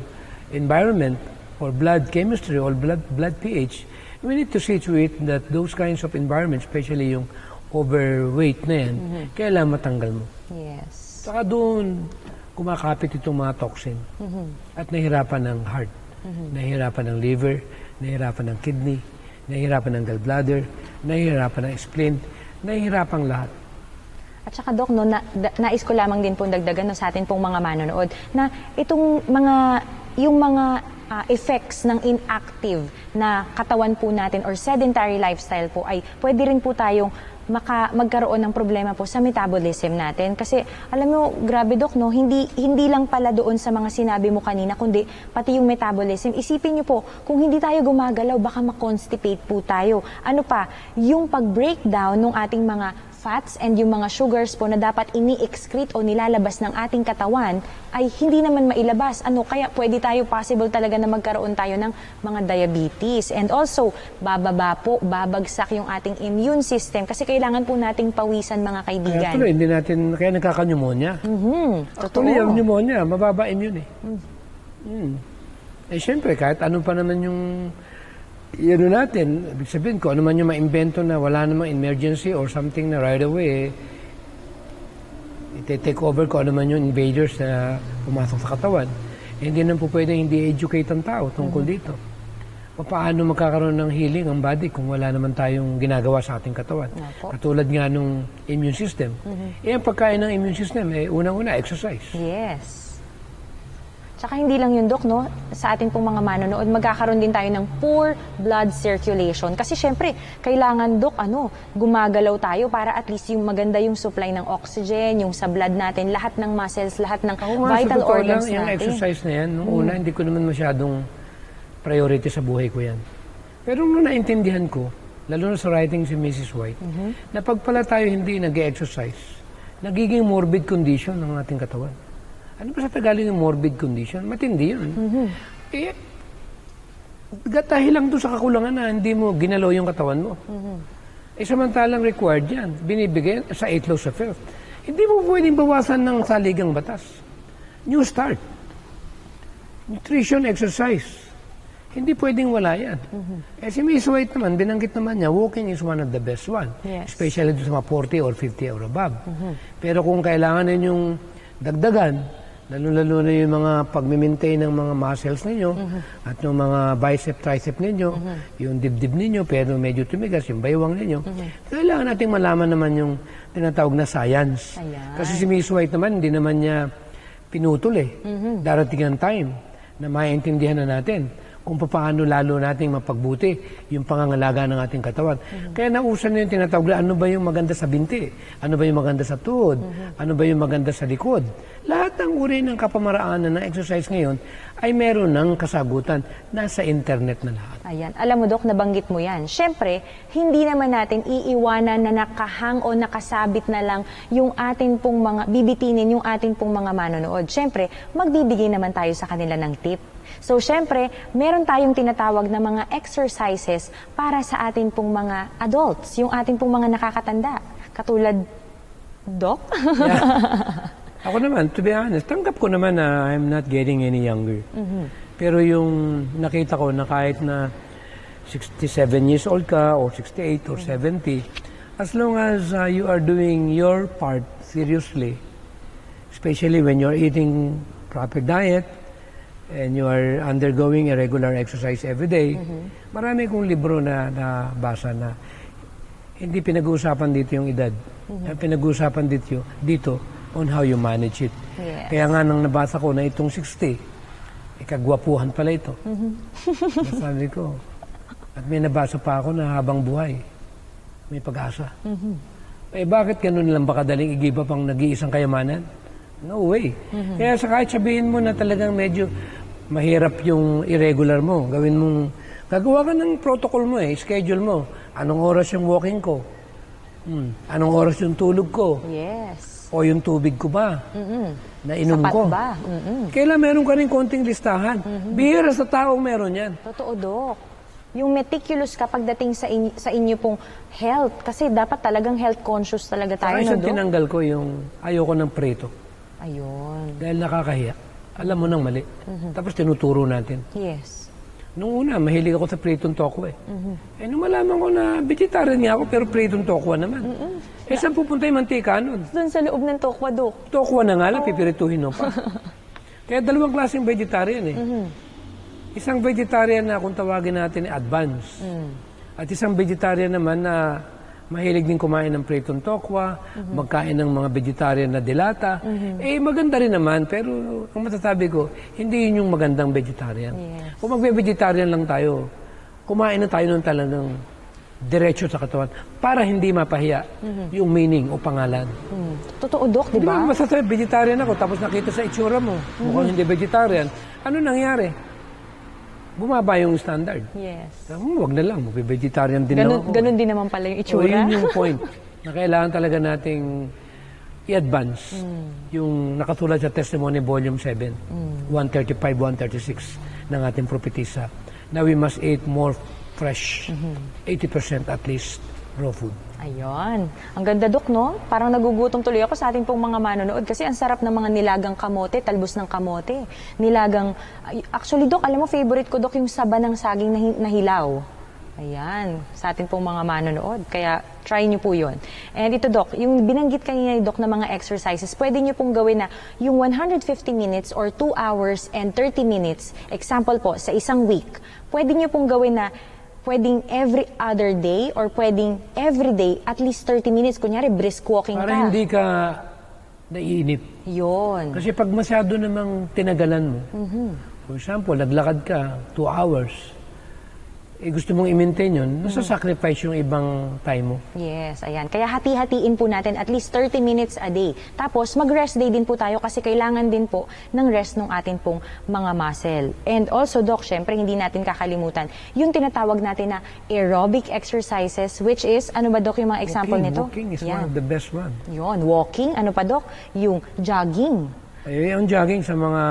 environment or blood chemistry or blood pH, we need to see to it that those kinds of environments, especially yung overweight na yan, kailangan matanggal mo. Yes. Saka doon, kumakapit itong mga toxin. At nahihirapan ng heart, nahihirapan ng liver, nahihirapan ng kidney, nahihirapan ng gallbladder, nahihirapan ng spleen, nahihirapan lahat. At saka, Dok, no, nais ko lamang din pong dagdagan no, sa atin pong mga manonood na itong yung mga effects ng inactive na katawan po natin or sedentary lifestyle po ay pwede rin po tayong magkaroon ng problema po sa metabolism natin. Kasi alam mo, grabe, Dok, no, hindi lang pala doon sa mga sinabi mo kanina, kundi pati yung metabolism. Isipin niyo po, kung hindi tayo gumagalaw, baka ma-constipate po tayo. Ano pa, yung pag-breakdown ng ating mga fats and yung mga sugars po na dapat ini-excrete o nilalabas ng ating katawan ay hindi naman mailabas. Kaya pwede tayo possible talaga na magkaroon tayo ng mga diabetes. And also, babagsak yung ating immune system kasi kailangan po nating pawisan, mga kaibigan. Kaya tuloy, kaya nagkaka-pneumonia. Totoo. Actually, ang pneumonia, mababa immune eh. Eh, syempre, kahit ano pa naman yung natin, ibig sabihin ko, ano man yung ma-invento na wala namang emergency or something na right away, ite-take over ko ano man yung invaders na pumasok sa katawan. Hindi naman po pwedeng hindi educate ang tao tungkol dito. Paano magkakaroon ng healing ang body kung wala naman tayong ginagawa sa ating katawan? Katulad nga nung immune system. Ang pagkain ng immune system, unang-una, exercise. Yes. Tsaka hindi lang yun, Dok, no? Sa ating pong mga manonood, magkakaroon din tayo ng poor blood circulation. Kasi syempre, kailangan, Dok, gumagalaw tayo para at least yung maganda yung supply ng oxygen, yung sa blood natin, lahat ng muscles, lahat ng vital organs natin. Yung exercise na yan, nung una, hindi ko naman masyadong priority sa buhay ko yan. Pero nung naintindihan ko, lalo na sa writing si Mrs. White, na pag pala tayo hindi nag-exercise, nagiging morbid condition ng ating katawan. Ano ba sa Tagalog yung morbid condition? Matindi yun. Dahil lang doon sa kakulangan na hindi mo ginalaw yung katawan mo. Samantalang required yan. Binibigay sa 8 laws of health. Hindi mo pwedeng bawasan ng saligang batas. New start. Nutrition, exercise. Hindi pwedeng wala yan. Si Miss White naman, binanggit naman niya, walking is one of the best one. Yes. Especially sa mga 40 or 50 or above. Pero kung kailangan ninyong dagdagan, lalo-lalo na yung mga pag-maintain ng mga muscles ninyo at yung mga bicep, tricep ninyo, yung dibdib ninyo, pero medyo tumigas, yung baywang ninyo, kailangan nating malaman naman yung tinatawag na science. Ayan. Kasi si Miss White naman, hindi naman niya pinutol Darating ang time na maintindihan na natin kung paano lalo nating mapagbuti yung pangangalaga ng ating katawan. Kaya nausan na yung tinatawag na ano ba yung maganda sa binti, ano ba yung maganda sa tuhod, ano ba yung maganda sa likod. Lahat ng uri ng kapamaraanan ng exercise ngayon ay meron ng kasagutan. Nasa internet na lahat. Ayan. Alam mo, Dok, nabanggit mo yan. Siyempre, hindi naman natin iiwanan na nakahang o nakasabit na lang yung atin pong mga, bibitinin yung atin pong mga manonood. Siyempre, magbibigay naman tayo sa kanila ng tip. So, syempre, meron tayong tinatawag na mga exercises para sa atin pong mga adults, yung ating pong mga nakakatanda. Katulad, Doc? Ako naman, to be honest, tanggap ko naman na I'm not getting any younger. Pero yung nakita ko na kahit na 67 years old ka or 68 or 70, as long as you are doing your part seriously, especially when you're eating proper diet, and you are undergoing a regular exercise every day, marami kong libro na nabasa na hindi pinag-uusapan dito yung edad. Pinag-uusapan dito on how you manage it. Yes. Kaya nga nang nabasa ko na itong 60, kagwapuhan pala ito. Sabi ko, at may nabasa pa ako na habang buhay, may pag-asa. Bakit ganun lang ba kadaling igiba pang nag-iisang kayamanan? No way. Kaya sa kahit sabihin mo na talagang medyo mahirap yung irregular mo, gagawa ka ng protocol mo schedule mo. Anong oras yung walking ko? Anong oras yung tulog ko? Yes. O yung tubig ko ba? Na inom Sapat ko? ba? Kailan meron ka rin konting listahan? Bihira sa taong meron yan. Totoo, Dok. Yung meticulous ka pagdating sa inyo pong health. Kasi dapat talagang health conscious talaga tayo, Saka isang Dok? tinanggal ko yung ayoko ng preto. Ayun. Dahil nakakahiya. Alam mo nang mali. Tapos tinuturo natin. Yes. Nung una, mahilig ako sa pritong tokwa nung malaman ko na vegetarian nga ako, pero pritong tokwa naman. Saan pupunta yung mantika nun? Doon sa loob ng tokwa, Dok. Tokwa na nga lang, pipirituhin mo pa. Kaya dalawang klaseng vegetarian Isang vegetarian na kung tawagin natin advanced. At isang vegetarian naman na mahilig din kumain ng pritong tokwa, magkain ng mga vegetarian na dilata. Maganda rin naman, pero ang masasabi ko, hindi yun yung magandang vegetarian. Yes. Kung magbe-vegetarian lang tayo, kumain na tayo ng talagang diretso sa katawan para hindi mapahiya yung meaning o pangalan. Totoo, Dok, di Di ba? ba? Masasabi, vegetarian ako, tapos nakita sa itsura mo, mukhang hindi vegetarian. Ano nangyari? Bumaba yung standard. Yes. Wag na lang, magbe-vegetarian din ako. Ganun din naman pala yung itsura. Yun yung point na kailangan talaga nating i-advance yung nakatulad sa Testimony Volume 7, 135, 136 ng ating propetisa na we must eat more fresh, 80% at least raw food. Ayun. Ang ganda, Dok, no? Parang nagugutom tuloy ako sa ating pong mga manonood kasi ang sarap ng mga nilagang kamote, talbos ng kamote. Actually, Dok, alam mo, favorite ko, Dok, yung saba ng saging na hilaw. Ayan, sa ating pong mga manonood. Kaya, try nyo po yun. And ito, Dok, yung binanggit kanina ni Dok na mga exercises, pwede nyo pong gawin na yung 150 minutes or 2 hours and 30 minutes, example po, sa isang week, pwede nyo pong gawin na pwedeng every other day or pwedeng every day at least 30 minutes. Kunyari, brisk walking Para ka. hindi ka naiinip. Yun. Kasi pag masyado namang tinagalan mo, for example, naglakad ka 2 hours, gusto mong i-maintain yun, nasa-sacrifice yung ibang time mo. Yes, ayan. Kaya hati-hatiin po natin at least 30 minutes a day. Tapos, mag-rest day din po tayo kasi kailangan din po ng rest ng atin pong mga muscle. And also, Doc, syempre, hindi natin kakalimutan yung tinatawag natin na aerobic exercises, which is, ano ba, Doc, yung mga example nito? Walking is one of the best one. Yun, walking. Ano pa, Doc? Yung jogging. Ang jogging sa mga,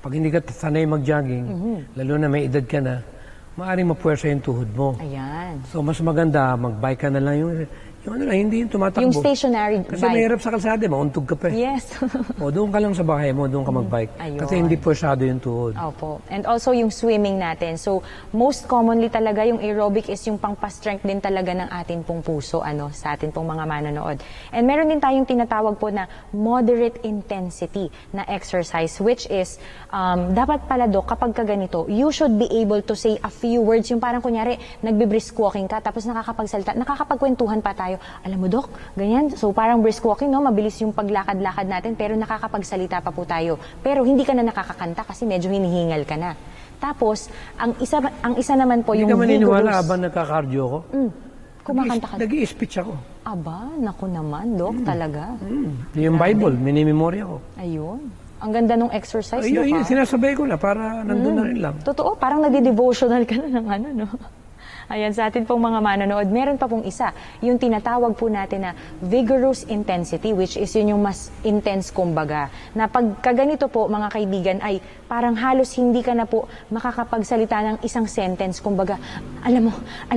pag hindi ka sanay mag-jogging, lalo na may edad ka na, maaaring mapuwersa yung tuhod mo. Ayan. So, mas maganda, mag-bike ka na lang yung ano lang, hindi yung tumatakbo. Yung stationary Kasi bike. mahirap sa kalsada, mauntog ka pa. Yes. O, doon ka lang sa bahay mo, doon ka mag-bike. Ayun. Kasi hindi puwersado yung tuhod. Opo. And also yung swimming natin. So, most commonly talaga yung aerobic is yung pang-pa-strength din talaga ng atin pong puso, sa atin pong mga manonood. And meron din tayong tinatawag po na moderate intensity na exercise, which is, dapat pala, Dok, kapag ka ganito, you should be able to say a few words. Yung parang kunyari, nagbe-brisk walking ka, tapos nakakapagsalita, nakakapagkwentuhan pa tayo. Alam mo, Dok, ganyan. So, parang brisk walking, mabilis yung paglakad-lakad natin, pero nakakapagsalita pa po tayo. Pero hindi ka na nakakakanta kasi medyo hinihingal ka na. Tapos, ang isa naman po, Hindi yung ka maniniwala vigorous. habang nagka-cardio ko. Kumakanta ka. Nag-i-speech ako. Aba, naku naman, Dok, talaga. Yung Bible, minimemorya ko. Ayun. Ang ganda ng exercise, Dok, Ayun, ha? sinasabay ko na para nandun na rin lang. Totoo, parang nagde-devotional ka na ng no? Ayan, sa atin pong mga manonood, meron pa pong isa, yung tinatawag po natin na vigorous intensity, which is yun yung mas intense kumbaga. Na pagkaganito po, mga kaibigan, ay parang halos hindi ka na po makakapagsalita ng isang sentence, kumbaga, alam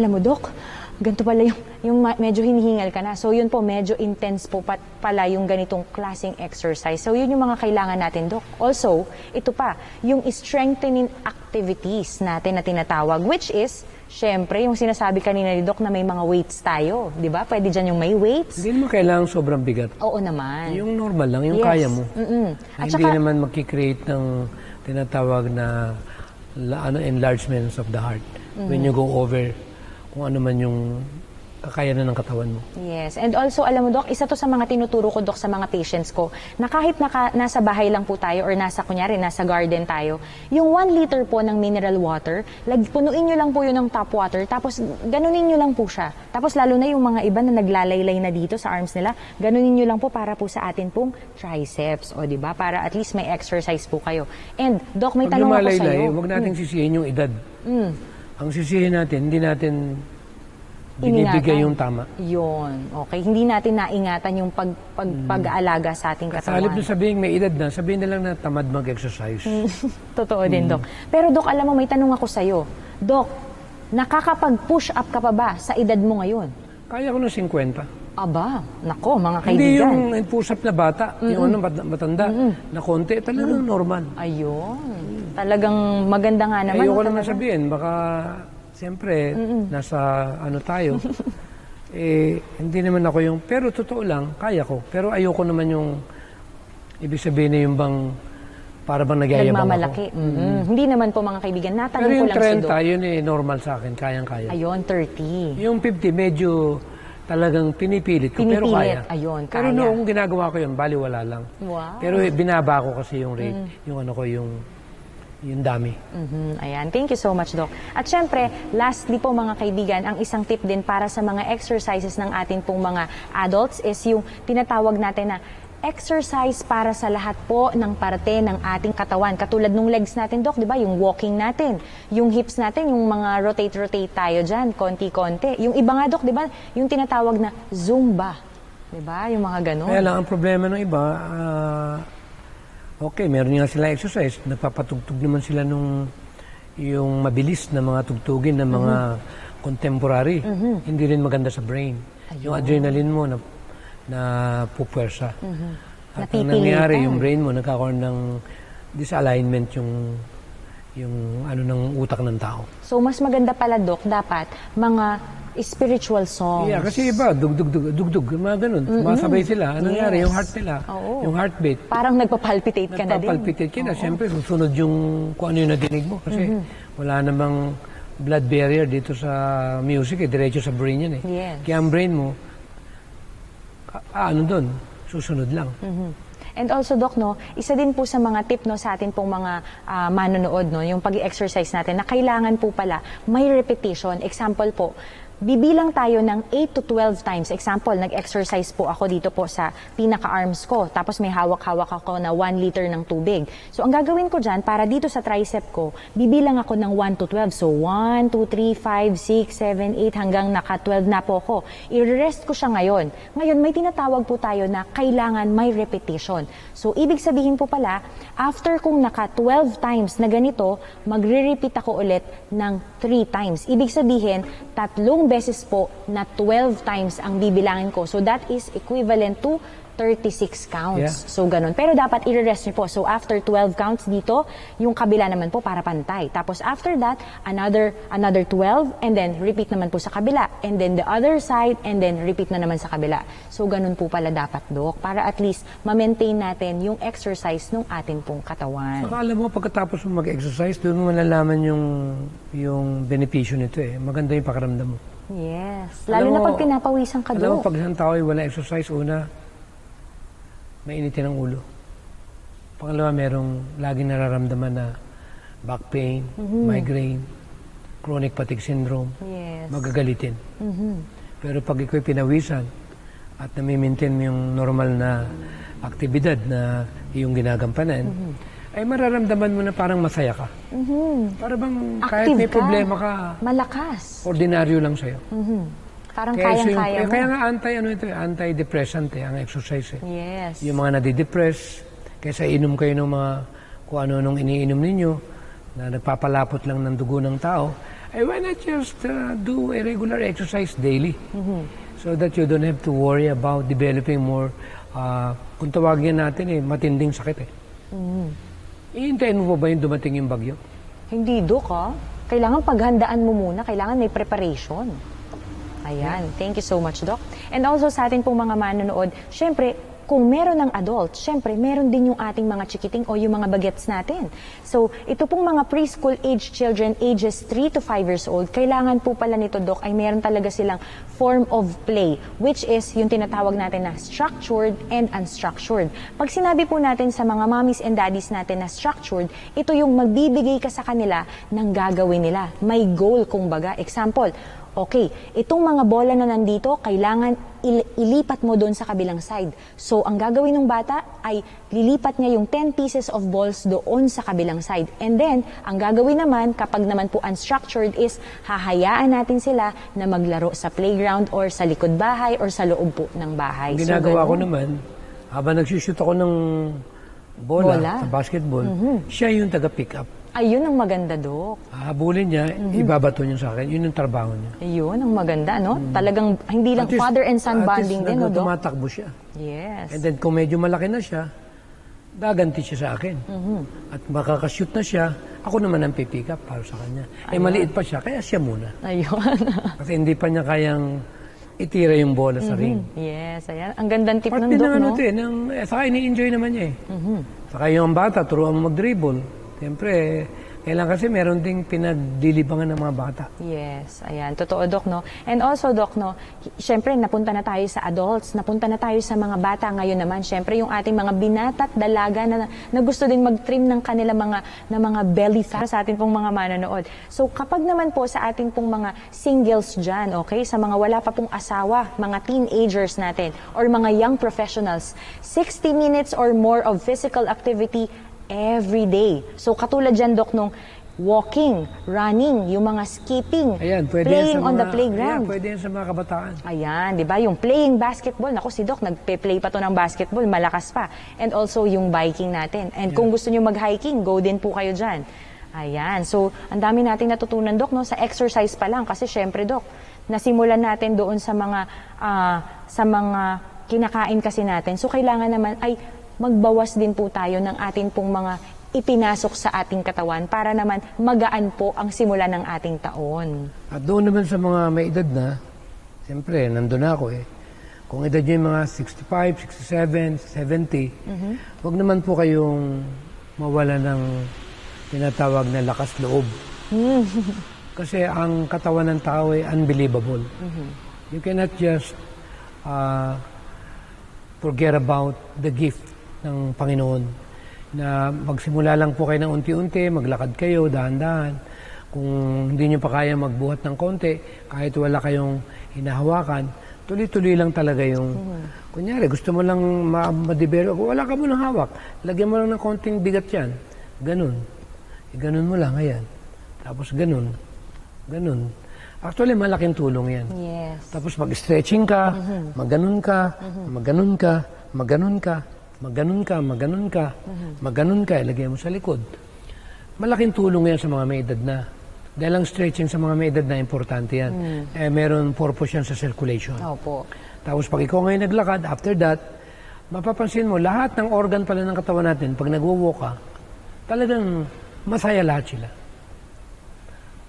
mo, Dok, ganito pala yung medyo hinihingal ka na. So yun po, medyo intense po pala yung ganitong klaseng exercise. So yun yung mga kailangan natin, Dok. Also, ito pa, yung strengthening activities natin na tinatawag, which is, syempre, yung sinasabi kanina ni Doc na may mga weights tayo. Di ba? Pwede dyan yung may weights. Hindi naman kailangan sobrang bigat. Oo naman. Yung normal lang, yung Yes. kaya mo. At Hindi saka, naman makikreate ng tinatawag na enlargements of the heart. When you go over kung ano man yung kakayanan ng katawan mo. yes. And also, alam mo, Doc, isa to sa mga tinuturo ko, Doc, sa mga patients ko, na kahit nasa bahay lang po tayo or nasa garden tayo, yung 1 liter po ng mineral water, punuin nyo lang po yun ng tap water, tapos ganunin nyo lang po siya. Tapos lalo na yung mga iba na naglalaylay na dito sa arms nila, ganunin nyo lang po para po sa atin pong triceps, o di ba? Para at least may exercise po kayo. And, Doc, may Pag tanong ako lumalaylay, sa'yo. huwag natin sisihin yung edad. Ang sisihin natin, hindi natin binibigay yung tama. Yun. Okay. Hindi natin naingatan yung pag-aalaga sa ating Sa halip katawan. na sabihin may edad na, sabihin na lang na tamad mag-exercise. Totoo din, Doc. Pero, Doc, alam mo, may tanong ako sa'yo. Doc, nakakapag-push up ka pa ba sa edad mo ngayon? Kaya ko ng 50. Aba, nako, mga Hindi kaibigan. yung push-up na bata, yung matanda, na konti, talagang normal. Ayun. Talagang maganda nga naman. Ayoko talaga. naman sabihin, baka siyempre, nasa ano tayo, hindi naman ako yung, pero totoo lang, kaya ko. Pero ayoko naman yung, ibig sabihin na yung bang, para bang nagyayabang Nagmamalaki. ako. Hindi naman po, mga kaibigan. Natanong Pero ko yung lang si Doc. 30, yun normal sa akin, kayang-kaya. Ayun, 30. Yung 50, medyo talagang pinipilit ko, pero Pinipilit. kaya. Ayun, Pero kaya. noong ginagawa ko yun, baliwala lang. Wow. Pero binaba ko kasi yung rate, yung dami. Ayan. Thank you so much, Doc. At syempre, lastly po, mga kaibigan, ang isang tip din para sa mga exercises ng atin pong mga adults is yung tinatawag natin na exercise para sa lahat po ng parte ng ating katawan. Katulad nung legs natin, Doc, di ba? Yung walking natin, yung hips natin, yung mga rotate tayo dyan, konti-konti. Yung iba nga, Doc, di ba? Yung tinatawag na Zumba. Di ba? Yung mga ganun. Kaya lang, ang problema ng iba, okay, meron nga sila exercise, nagpapatugtog naman sila nung yung mabilis na mga tugtugin ng mga contemporary. Hindi rin maganda sa brain. Yung adrenaline mo na pupwersa. At ang Napipilitan. nangyayari, yung brain mo nagkakaroon ng disalignment yung ano ng utak ng tao. So, mas maganda pala, Doc, dapat mga spiritual songs. Yeah, kasi iba, dugdug, mga ganun. Masabay sila. Ano nangyari? Yung heart nila, Oo. yung heartbeat. Parang nagpapalpitate ka na din. Nagpapalpitate ka na. Siyempre, susunod yung kung ano yung nadinig mo. Kasi wala namang blood barrier dito sa music. Diretso sa brain yan eh. Yes. Kaya ang brain mo, ano doon? Susunod lang. And also, Doc, no, isa din po sa mga tip no, sa atin pong mga manonood, no, yung pag-exercise natin, na kailangan po pala may repetition. Example po, bibilang tayo ng 8 to 12 times. Example, nag-exercise po ako dito po sa pinaka-arms ko. Tapos may hawak-hawak ako na 1 liter ng tubig. So, ang gagawin ko dyan, para dito sa tricep ko, bibilang ako ng 1 to 12. So, 1, 2, 3, 5, 6, 7, 8, hanggang naka-12 na po ako. I-rest ko siya ngayon. Ngayon, may tinatawag po tayo na kailangan may repetition. So, ibig sabihin po pala, after kong naka-12 times na ganito, magre-repeat ako ulit ng 3 times. Ibig sabihin, 3 beses po na 12 times ang bibilangin ko. So that is equivalent to 36 counts. Yeah. So ganun. Pero dapat i-rest nyo po. So after 12 counts dito, yung kabila naman po para pantay. Tapos after that, another 12 and then repeat naman po sa kabila. And then the other side and then repeat na naman sa kabila. So ganun po pala dapat, Dok. Para at least ma-maintain natin yung exercise ng ating pong katawan. Saka alam mo, pagkatapos mo mag-exercise, doon mo malalaman yung benepisyo nito eh. Maganda yung pakiramdam mo. Yes. Alam Lalo na mo- pag pinapawisan ka, Alam mo, Dok. pag isang tao ay wala exercise, una, mainitin ang ulo. Pangalawa, merong laging nararamdaman na back pain, migraine, chronic fatigue syndrome, Yes. magagalitin. Pero pag ikaw pinawisan at nami-maintain mo yung normal na aktibidad na iyong ginagampanan, ay mararamdaman mo na parang masaya ka. Para bang kahit Active may ka. problema ka, Malakas. ordinaryo lang sa'yo. Parang Kaya, kayang-kaya mo. kaya nga anti-depressant ang exercise eh. Yes. Yung mga nadidepress, kaysa inom kayo ng mga kung ano nung iniinom ninyo, na nagpapalapot lang ng dugo ng tao, ay why not just do a regular exercise daily? So that you don't have to worry about developing more, kung tawagin natin matinding sakit eh. Ihintayin mo pa ba yung dumating yung bagyo? Hindi, Dok, Kailangan paghandaan mo muna. Kailangan may preparation. Ayan. Thank you so much, Doc. And also sa ating pong mga manonood, syempre, kung meron ng adult, syempre, meron din yung ating mga chikiting o yung mga bagets natin. So, ito pong mga preschool age children, ages 3 to 5 years old, kailangan po pala nito, Doc, ay meron talaga silang form of play, which is yung tinatawag natin na structured and unstructured. Pag sinabi po natin sa mga mommies and daddies natin na structured, ito yung magbibigay ka sa kanila ng gagawin nila. May goal, kumbaga. Example, okay, itong mga bola na nandito, kailangan ilipat mo doon sa kabilang side. So, ang gagawin ng bata ay lilipat niya yung 10 pieces of balls doon sa kabilang side. And then, ang gagawin naman, kapag naman po unstructured is, hahayaan natin sila na maglaro sa playground or sa likod bahay or sa loob po ng bahay. Ang ginagawa ko ganun. naman, habang nagsushoot ako ng bola, Bola? sa basketball, siya yung taga-pick up. Ayun ang maganda, Dok. Hahabulin niya, ibabato niya sa akin. Yun yung trabaho niya. Ayun ang maganda, no? Talagang hindi lang At least- father and son at bonding least din, no, Dok? tumatakbo siya. Yes. And then kung medyo malaki na siya, gaganti siya sa akin. At makakashoot na siya, ako naman ang pipick up para sa kanya. Eh maliit pa siya, kaya siya muna. Ayun. Kasi hindi pa niya kayang itira yung bola sa ring. Yes, ayan. Ang gandang tip Part ng din Dok, ng ano no? ito eh, saka ini-enjoy naman niya eh. Saka yung bata, turuan mo mag-dribble. Siyempre, kailangan kasi meron ding pinagdilibangan ng mga bata. Yes, ayan. Totoo, Dok, no? And also, Dok, no, syempre, napunta na tayo sa adults, napunta na tayo sa mga bata ngayon naman. Syempre, yung ating mga binata at dalaga na gusto din mag-trim ng kanila mga belly fat sa ating pong mga manonood. So, kapag naman po sa ating pong mga singles dyan, okay, sa mga wala pa pong asawa, mga teenagers natin, or mga young professionals, 60 minutes or more of physical activity every day. So, katulad dyan, Dok, nung walking, running, yung mga skipping, Ayan, pwede playing yan sa on the mga- playground. Ayan, pwede yan sa mga kabataan. Ayan, di ba? Yung playing basketball. Naku, si Doc, nagpe-play pa to ng basketball. Malakas pa. And also, yung biking natin. And kung gusto nyo mag-hiking, go din po kayo dyan. Ayan. So, ang dami nating natutunan, Doc, no? Sa exercise pa lang. Kasi, syempre, Doc, nasimulan natin doon sa mga kinakain kasi natin. So, kailangan naman ay magbawas din po tayo ng atin pong mga ipinasok sa ating katawan para naman magaan po ang simula ng ating taon. At doon naman sa mga may edad na, siyempre, nandun na ako eh. Kung edad nyo yung mga 65, 67, 70, huwag naman po kayong mawala ng tinatawag na lakas loob. Kasi ang katawan ng tao ay unbelievable. You cannot just forget about the gift ng Panginoon na magsimula lang po kayo ng unti-unti, maglakad kayo, dahan-dahan. Kung hindi nyo pa kaya magbuhat ng konti, kahit wala kayong hinahawakan, tuloy-tuloy lang talaga yung... Kunyari, gusto mo lang ma-develop, wala ka mo ng hawak. Lagyan mo lang ng konting bigat yan. Ganun. Ganun mo lang, ayan. Tapos ganun. Ganun. Actually, malaking tulong yan. Yes. Tapos mag-stretching ka, maganon ka, maganon ka, maganon ka, maganon ka, maganon ka, maganon ka, ilagay mo sa likod. Malaking tulong yan sa mga may edad na. Dahil ang stretching sa mga may edad na, importante yan. Meron purpose yan sa circulation. Opo. Tapos pag ikaw ngayon naglakad, after that, mapapansin mo, lahat ng organ pala ng katawan natin, pag nagwo-walk ka, talagang masaya lahat sila.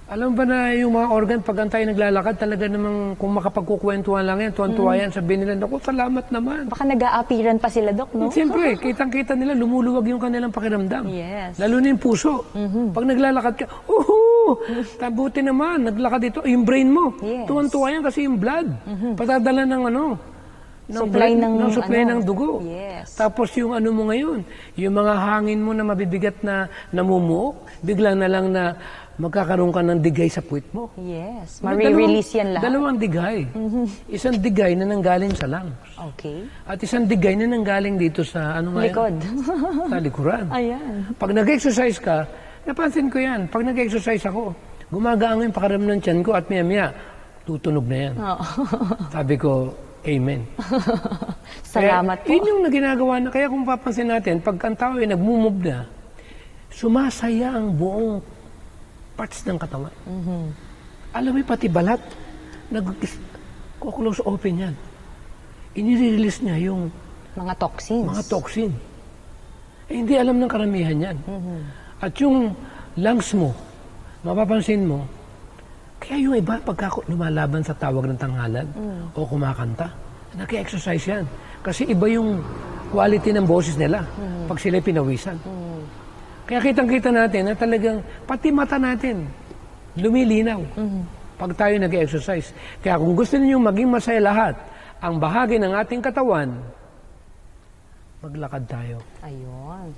Alam ba na yung mga organ, pag tayo naglalakad, talaga namang kung makapagkukwentuhan lang yan, tuwan-tuwa yan, sabihin nila, naku, salamat naman. Baka nag-a-appearan pa sila, Dok, no? Siyempre, kitang-kita nila, lumuluwag yung kanilang pakiramdam. Yes. Lalo na yung puso. Pag naglalakad ka, tabuti naman, naglakad ito, yung brain mo. Yes. Tuwan-tuwa yan kasi yung blood. Patadala ng Supply supply ng dugo. Yes. Tapos yung ano mo ngayon, yung mga hangin mo na mabibigat na namumuo, bigla na lang na magkakaroon ka ng digay sa puwit mo. Yes. Mare-release yan lahat. Dalawang digay. Isang digay na nanggaling sa lungs. Okay. At isang digay na nanggaling dito sa ano nga yan? Likod. Sa likuran. Ayan. Pag nag-exercise ka, napansin ko yan, pag nag-exercise ako, gumagaang yung pakaram ng tiyan ko at maya-maya, tutunog na yan. Sabi ko, amen. Salamat po. Yun yung ginagawa na, kaya kung papansin natin, pag ang tao ay nag-move na, sumasaya ang buong parts ng katawan. Alam mo, pati balat, nag-close open yan. Inire-release niya yung Mga toxins. mga toxin. Hindi alam ng karamihan yan. At yung lungs mo, mapapansin mo, kaya yung iba, pagka lumalaban sa tawag ng tanghalan o kumakanta, nag-exercise yan. Kasi iba yung quality ng boses nila pag sila'y pinawisan. Kaya kitang-kita natin na talagang pati mata natin lumilinaw pag tayo nag-exercise. Kaya kung gusto niyo maging masaya lahat, ang bahagi ng ating katawan, maglakad tayo. Ayun.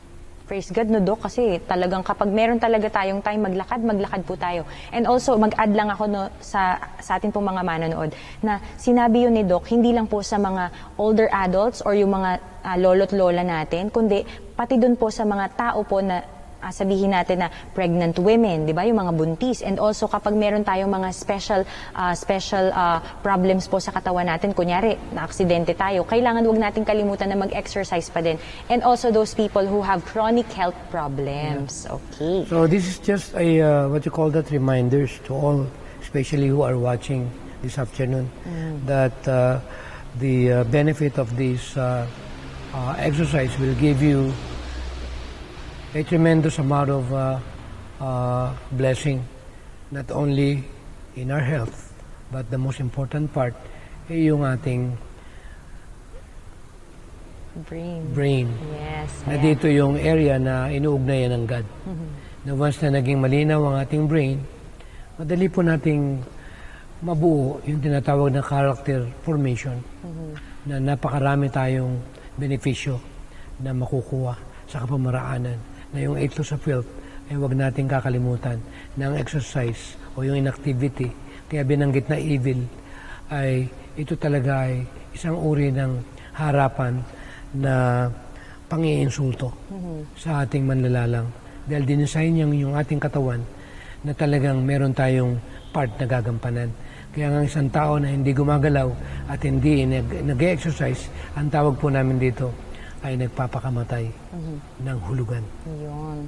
Praise God, no, Doc, kasi talagang kapag meron talaga tayong time maglakad po tayo. And also, mag-add lang ako no, sa atin pong mga manonood na sinabi yun ni Doc, hindi lang po sa mga older adults or yung mga lolo't lola natin, kundi pati dun po sa mga tao po na sabihin natin na pregnant women, di ba? Yung mga buntis. And also, kapag meron tayong mga special problems po sa katawan natin, kunyari, na-aksidente tayo, kailangan wag natin kalimutan na mag-exercise pa din. And also, those people who have chronic health problems. Okay. So this is just a, what you call that, reminders to all, especially who are watching this afternoon, that the benefit of this exercise will give you a tremendous amount of blessing, not only in our health, but the most important part ay yung ating brain. Yes. Na ayan. dito yung area na inuugnayan ng God. Na once na naging malinaw ang ating brain, madali po nating mabuo yung tinatawag na character formation na napakarami tayong benepisyo na makukuha sa kapamaraanan. Na yung 8 laws of health ay huwag natin kakalimutan na ang exercise o yung inactivity, kaya binanggit na evil, ay ito talaga ay isang uri ng harapan na pang-iinsulto sa ating manlalalang. Dahil dinesign yung ating katawan na talagang meron tayong part na gagampanan. Kaya ang isang tao na hindi gumagalaw at hindi nag-exercise, ang tawag po namin dito ay nagpapakamatay ng hulugan. Yun.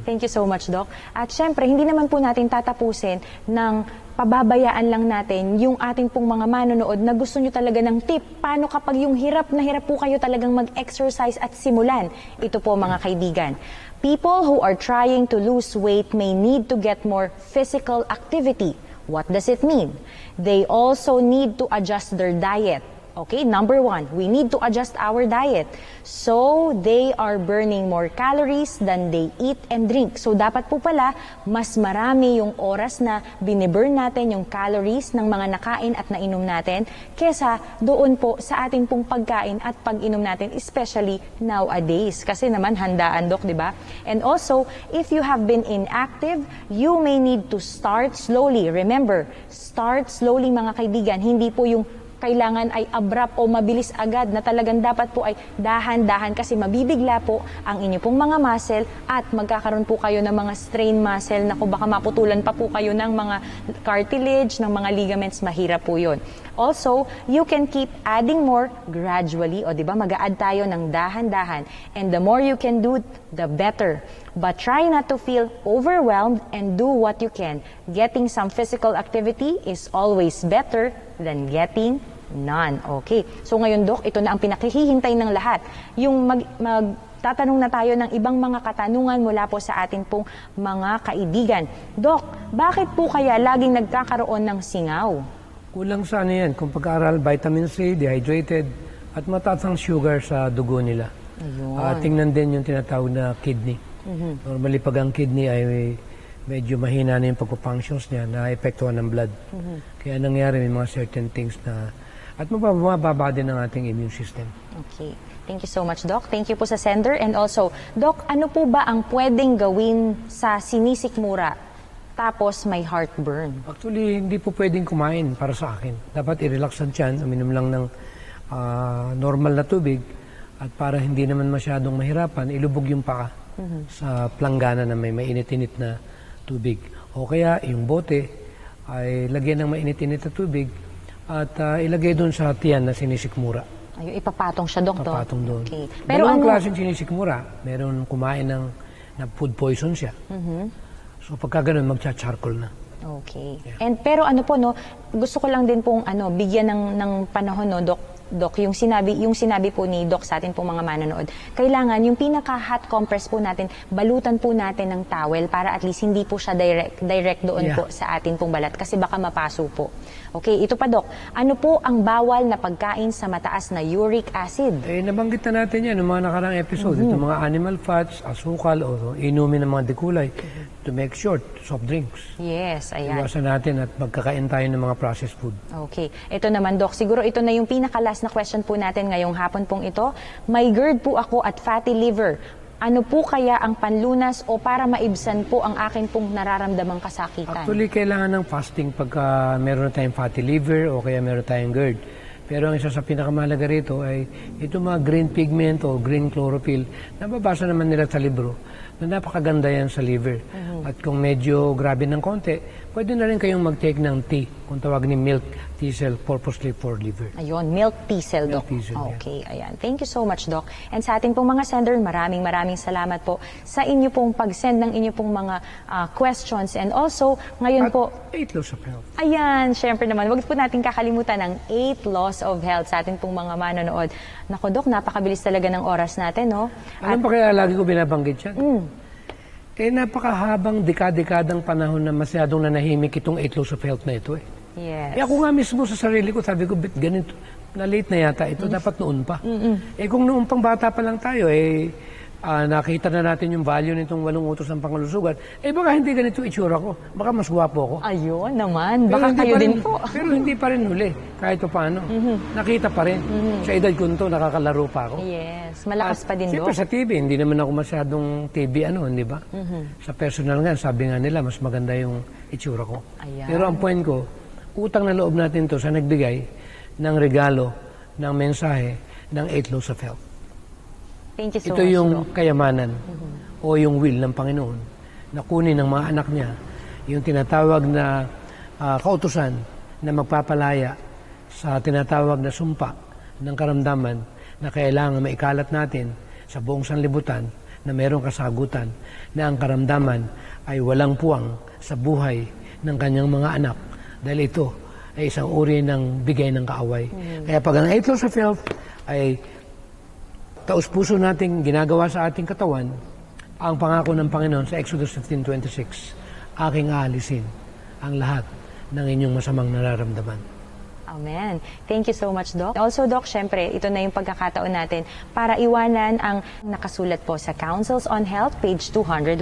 Thank you so much, Doc. At syempre, hindi naman po natin tatapusin ng pababayaan lang natin yung ating pong mga manonood na gusto nyo talaga ng tip. Paano kapag yung hirap na hirap po kayo talagang mag-exercise at simulan? Ito po mga kaibigan. People who are trying to lose weight may need to get more physical activity. What does it mean? They also need to adjust their diet. Okay, number 1, we need to adjust our diet. So, they are burning more calories than they eat and drink. So, dapat po pala, mas marami yung oras na biniburn natin yung calories ng mga nakain at nainom natin kesa doon po sa ating pong pagkain at pag-inom natin, especially nowadays. Kasi naman, handaan, Dok, di ba? And also, if you have been inactive, you may need to start slowly. Remember, start slowly mga kaibigan. Hindi po yung kailangan ay abrupt o mabilis agad na talagang dapat po ay dahan-dahan kasi mabibigla po ang inyo pong mga muscle at magkakaroon po kayo ng mga strain muscle na kung baka maputulan pa po kayo ng mga cartilage, ng mga ligaments, mahirap po yun. Also, you can keep adding more gradually. O diba, mag-a-add tayo ng dahan-dahan. And the more you can do, the better. But try not to feel overwhelmed and do what you can. Getting some physical activity is always better than getting none. Okay. So ngayon, Dok, ito na ang pinakihihintay ng lahat. Yung magtatanong na tayo ng ibang mga katanungan mula po sa atin pong mga kaibigan. Dok, bakit po kaya laging nagkakaroon ng singaw? Kulang sa ano yan, kung pag-aaral, vitamin C, dehydrated, at mataas ang sugar sa dugo nila. Tingnan din yung tinatawag na kidney. Normally, pag ang kidney ay medyo mahina na yung pagpapunctions niya, na-epektuhan ng blood. Kaya nangyari may mga certain things na, at mababa din ang ating immune system. Okay. Thank you so much, Doc. Thank you po sa sender. And also, Doc, ano po ba ang pwedeng gawin sa sinisikmura tapos may heartburn? Actually, hindi po pwedeng kumain para sa akin. Dapat i-relax ang tiyan, uminom lang ng normal na tubig, at para hindi naman masyadong mahirapan, ilubog yung paa sa planggana na may mainit-init na tubig. O kaya, yung bote ay lagyan ng mainit-init na tubig at ilagay doon sa tiyan na sinisikmura. Ay, ipapatong siya, Doc, doon? Ipapatong doon. Okay. Pero dalawang ano? klaseng sinisikmura. Meron kumain ng food poison siya. So pagka ganun, magcha-charcoal na. Okay. And pero ano po, no, gusto ko lang din pong bigyan ng panahon, no, Doc, yung sinabi po ni Doc sa atin pong mga manonood, kailangan yung pinaka-hot compress po natin, balutan po natin ng towel para at least hindi po siya direct doon po sa atin pong balat kasi baka mapaso po. Okay, ito pa, Doc. Ano po ang bawal na pagkain sa mataas na uric acid? Nabanggit na natin yan ng mga nakarang episode. Ito mga animal fats, asukal, o inumin ng mga dekulay. To make short, soft drinks. Yes, ayan. Iwasan natin at magkakain tayo ng mga processed food. Okay. Ito naman, Doc. Siguro ito na yung pinaka-last na question po natin ngayong hapon pong ito. May GERD po ako at fatty liver. Ano po kaya ang panlunas o para maibsan po ang akin pong nararamdamang kasakitan? Actually, kailangan ng fasting pagka meron na tayong fatty liver o kaya meron tayong GERD. Pero ang isa sa pinakamahalaga rito ay ito mga green pigment o green chlorophyll. Nababasa naman nila sa libro na napakaganda yan sa liver. At kung medyo grabe ng konti, pwede na rin kayong mag-take ng tea, kung tawag ni milk tea cell purposely for liver. Ayun, milk tea cell, Doc. Okay, ayan. Thank you so much, Doc. And sa ating pong mga sender, maraming salamat po sa inyo pong pag-send ng inyo pong mga questions. And also, ngayon At po... 8 laws of health. Ayan, syempre naman. Huwag po natin kakalimutan ng 8 laws of health sa ating pong mga manonood. Naku, Doc, napakabilis talaga ng oras natin, no? Alam pa kaya lagi ko binabanggit yan? Napakahabang dekadang panahon na masyadong nanahimik itong 8 laws of health na ito. Yes. Ako nga mismo sa sarili ko, sabi ko, bit ganito, na late na yata ito, dapat noon pa. Kung noon pang bata pa lang tayo, nakita na natin yung value nitong 8 utos ng pangkalusugan, baka hindi ganito itsura ko, baka mas gwapo ako. Ayun naman, baka kayo din po. Pero hindi pa rin huli, kahit pa paano. Nakita pa rin. Sa edad ko nito, nakakalaro pa ako. Yes, malakas pa din, Siyempre Doc. sa TV, hindi naman ako masyadong TV, hindi ba? Sa personal nga, sabi nga nila, mas maganda yung itsura ko. Ayan. Pero ang point ko, utang na loob natin to sa nagbigay ng regalo, ng mensahe, ng 8 laws of health. Thank you so Ito much, yung Doc. kayamanan o yung will ng Panginoon na kunin ng mga anak niya yung tinatawag na kautusan na magpapalaya sa tinatawag na sumpa ng karamdaman na kailangan maikalat natin sa buong sanlibutan na mayroong kasagutan na ang karamdaman ay walang puwang sa buhay ng kanyang mga anak dahil ito ay isang uri ng bigay ng kaaway. Kaya pag ang 8 laws of health ay taus-puso nating ginagawa sa ating katawan, ang pangako ng Panginoon sa Exodus 15:26, aking aalisin ang lahat ng inyong masamang nararamdaman. Amen. Thank you so much, Doc. Also, Doc, syempre, ito na yung pagkakataon natin para iwanan ang nakasulat po sa Councils on Health, page 201.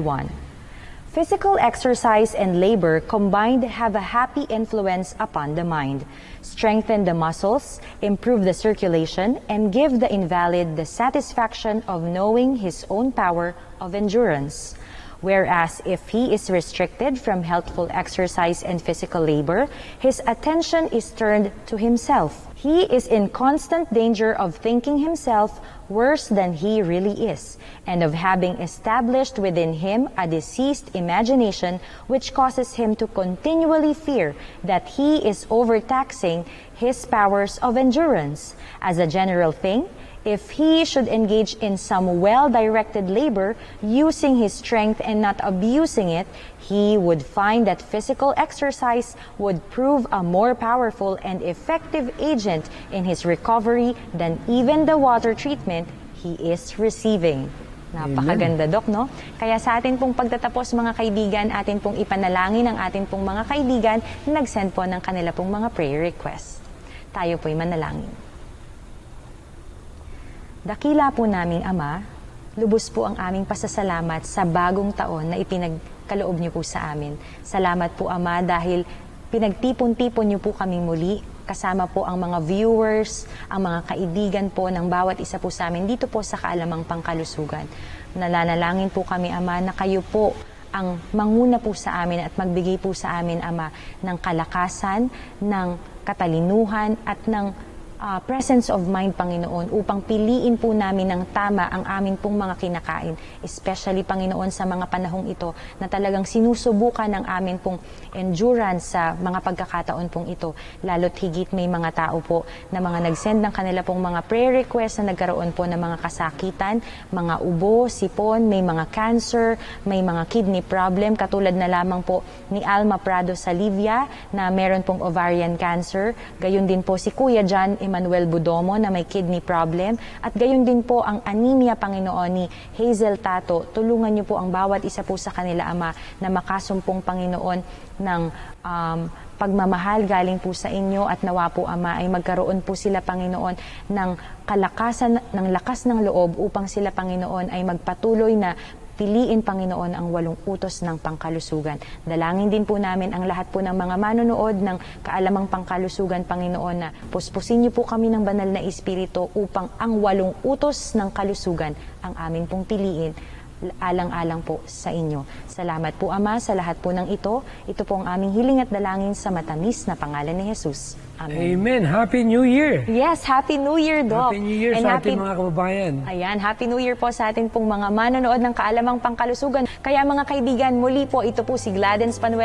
Physical exercise and labor combined have a happy influence upon the mind, strengthen the muscles, improve the circulation, and give the invalid the satisfaction of knowing his own power of endurance. Whereas if he is restricted from healthful exercise and physical labor, his attention is turned to himself. He is in constant danger of thinking himself worse than he really is, and of having established within him a diseased imagination which causes him to continually fear that he is overtaxing his powers of endurance. As a general thing, if he should engage in some well-directed labor, using his strength and not abusing it, he would find that physical exercise would prove a more powerful and effective agent in his recovery than even the water treatment he is receiving. Napakaganda, Doc, no? Kaya sa atin pong pagtatapos, mga kaibigan, atin pong ipanalangin ang atin pong mga kaibigan na nag-send po ng kanila pong mga prayer requests. Tayo po'y manalangin. Dakila po naming Ama, lubos po ang aming pasasalamat sa bagong taon na ipinagkaloob niyo po sa amin. Salamat po, Ama, dahil pinagtipon-tipon niyo po kaming muli, kasama po ang mga viewers, ang mga kaibigan po ng bawat isa po sa amin dito po sa Kaalamang Pangkalusugan. Nalanalangin po kami, Ama, na kayo po ang manguna po sa amin at magbigay po sa amin, Ama, ng kalakasan, ng katalinuhan at ng presence of mind, Panginoon, upang piliin po namin ng tama ang amin pong mga kinakain. Especially, Panginoon, sa mga panahong ito na talagang sinusubukan ng amin pong endurance sa mga pagkakataon pong ito. Lalo't higit may mga tao po na mga nag-send ng kanila pong mga prayer requests na nagkaroon po ng mga kasakitan, mga ubo, sipon, may mga cancer, may mga kidney problem, katulad na lamang po ni Alma Prado Salivia na meron pong ovarian cancer. Gayon din po si Kuya John Emmanuel Budomo na may kidney problem. At gayon din po ang anemia, Panginoon, ni Hazel Tato. Tulungan niyo po ang bawat isa po sa kanila, Ama, na makasumpong, Panginoon, ng pagmamahal galing po sa inyo at nawa po, Ama, ay magkaroon po sila, Panginoon, ng kalakasan, ng lakas ng loob upang sila, Panginoon, ay magpatuloy na piliin, Panginoon, ang 8 utos ng pangkalusugan. Dalangin din po namin ang lahat po ng mga manonood ng Kaalamang Pangkalusugan, Panginoon, na puspusin niyo po kami ng banal na Espiritu upang ang 8 utos ng kalusugan ang amin pong piliin, alang-alang po sa inyo. Salamat po, Ama, sa lahat po ng ito. Ito po ang aming hiling at dalangin sa matamis na pangalan ni Jesus. Amen. Amen. Happy New Year! Yes, Happy New Year, Doc. Happy New Year sa ating mga kababayan. Ayan, Happy New Year po sa ating pong mga manonood ng Kaalamang Pangkalusugan. Kaya mga kaibigan, muli po, ito po si Gladens Panuel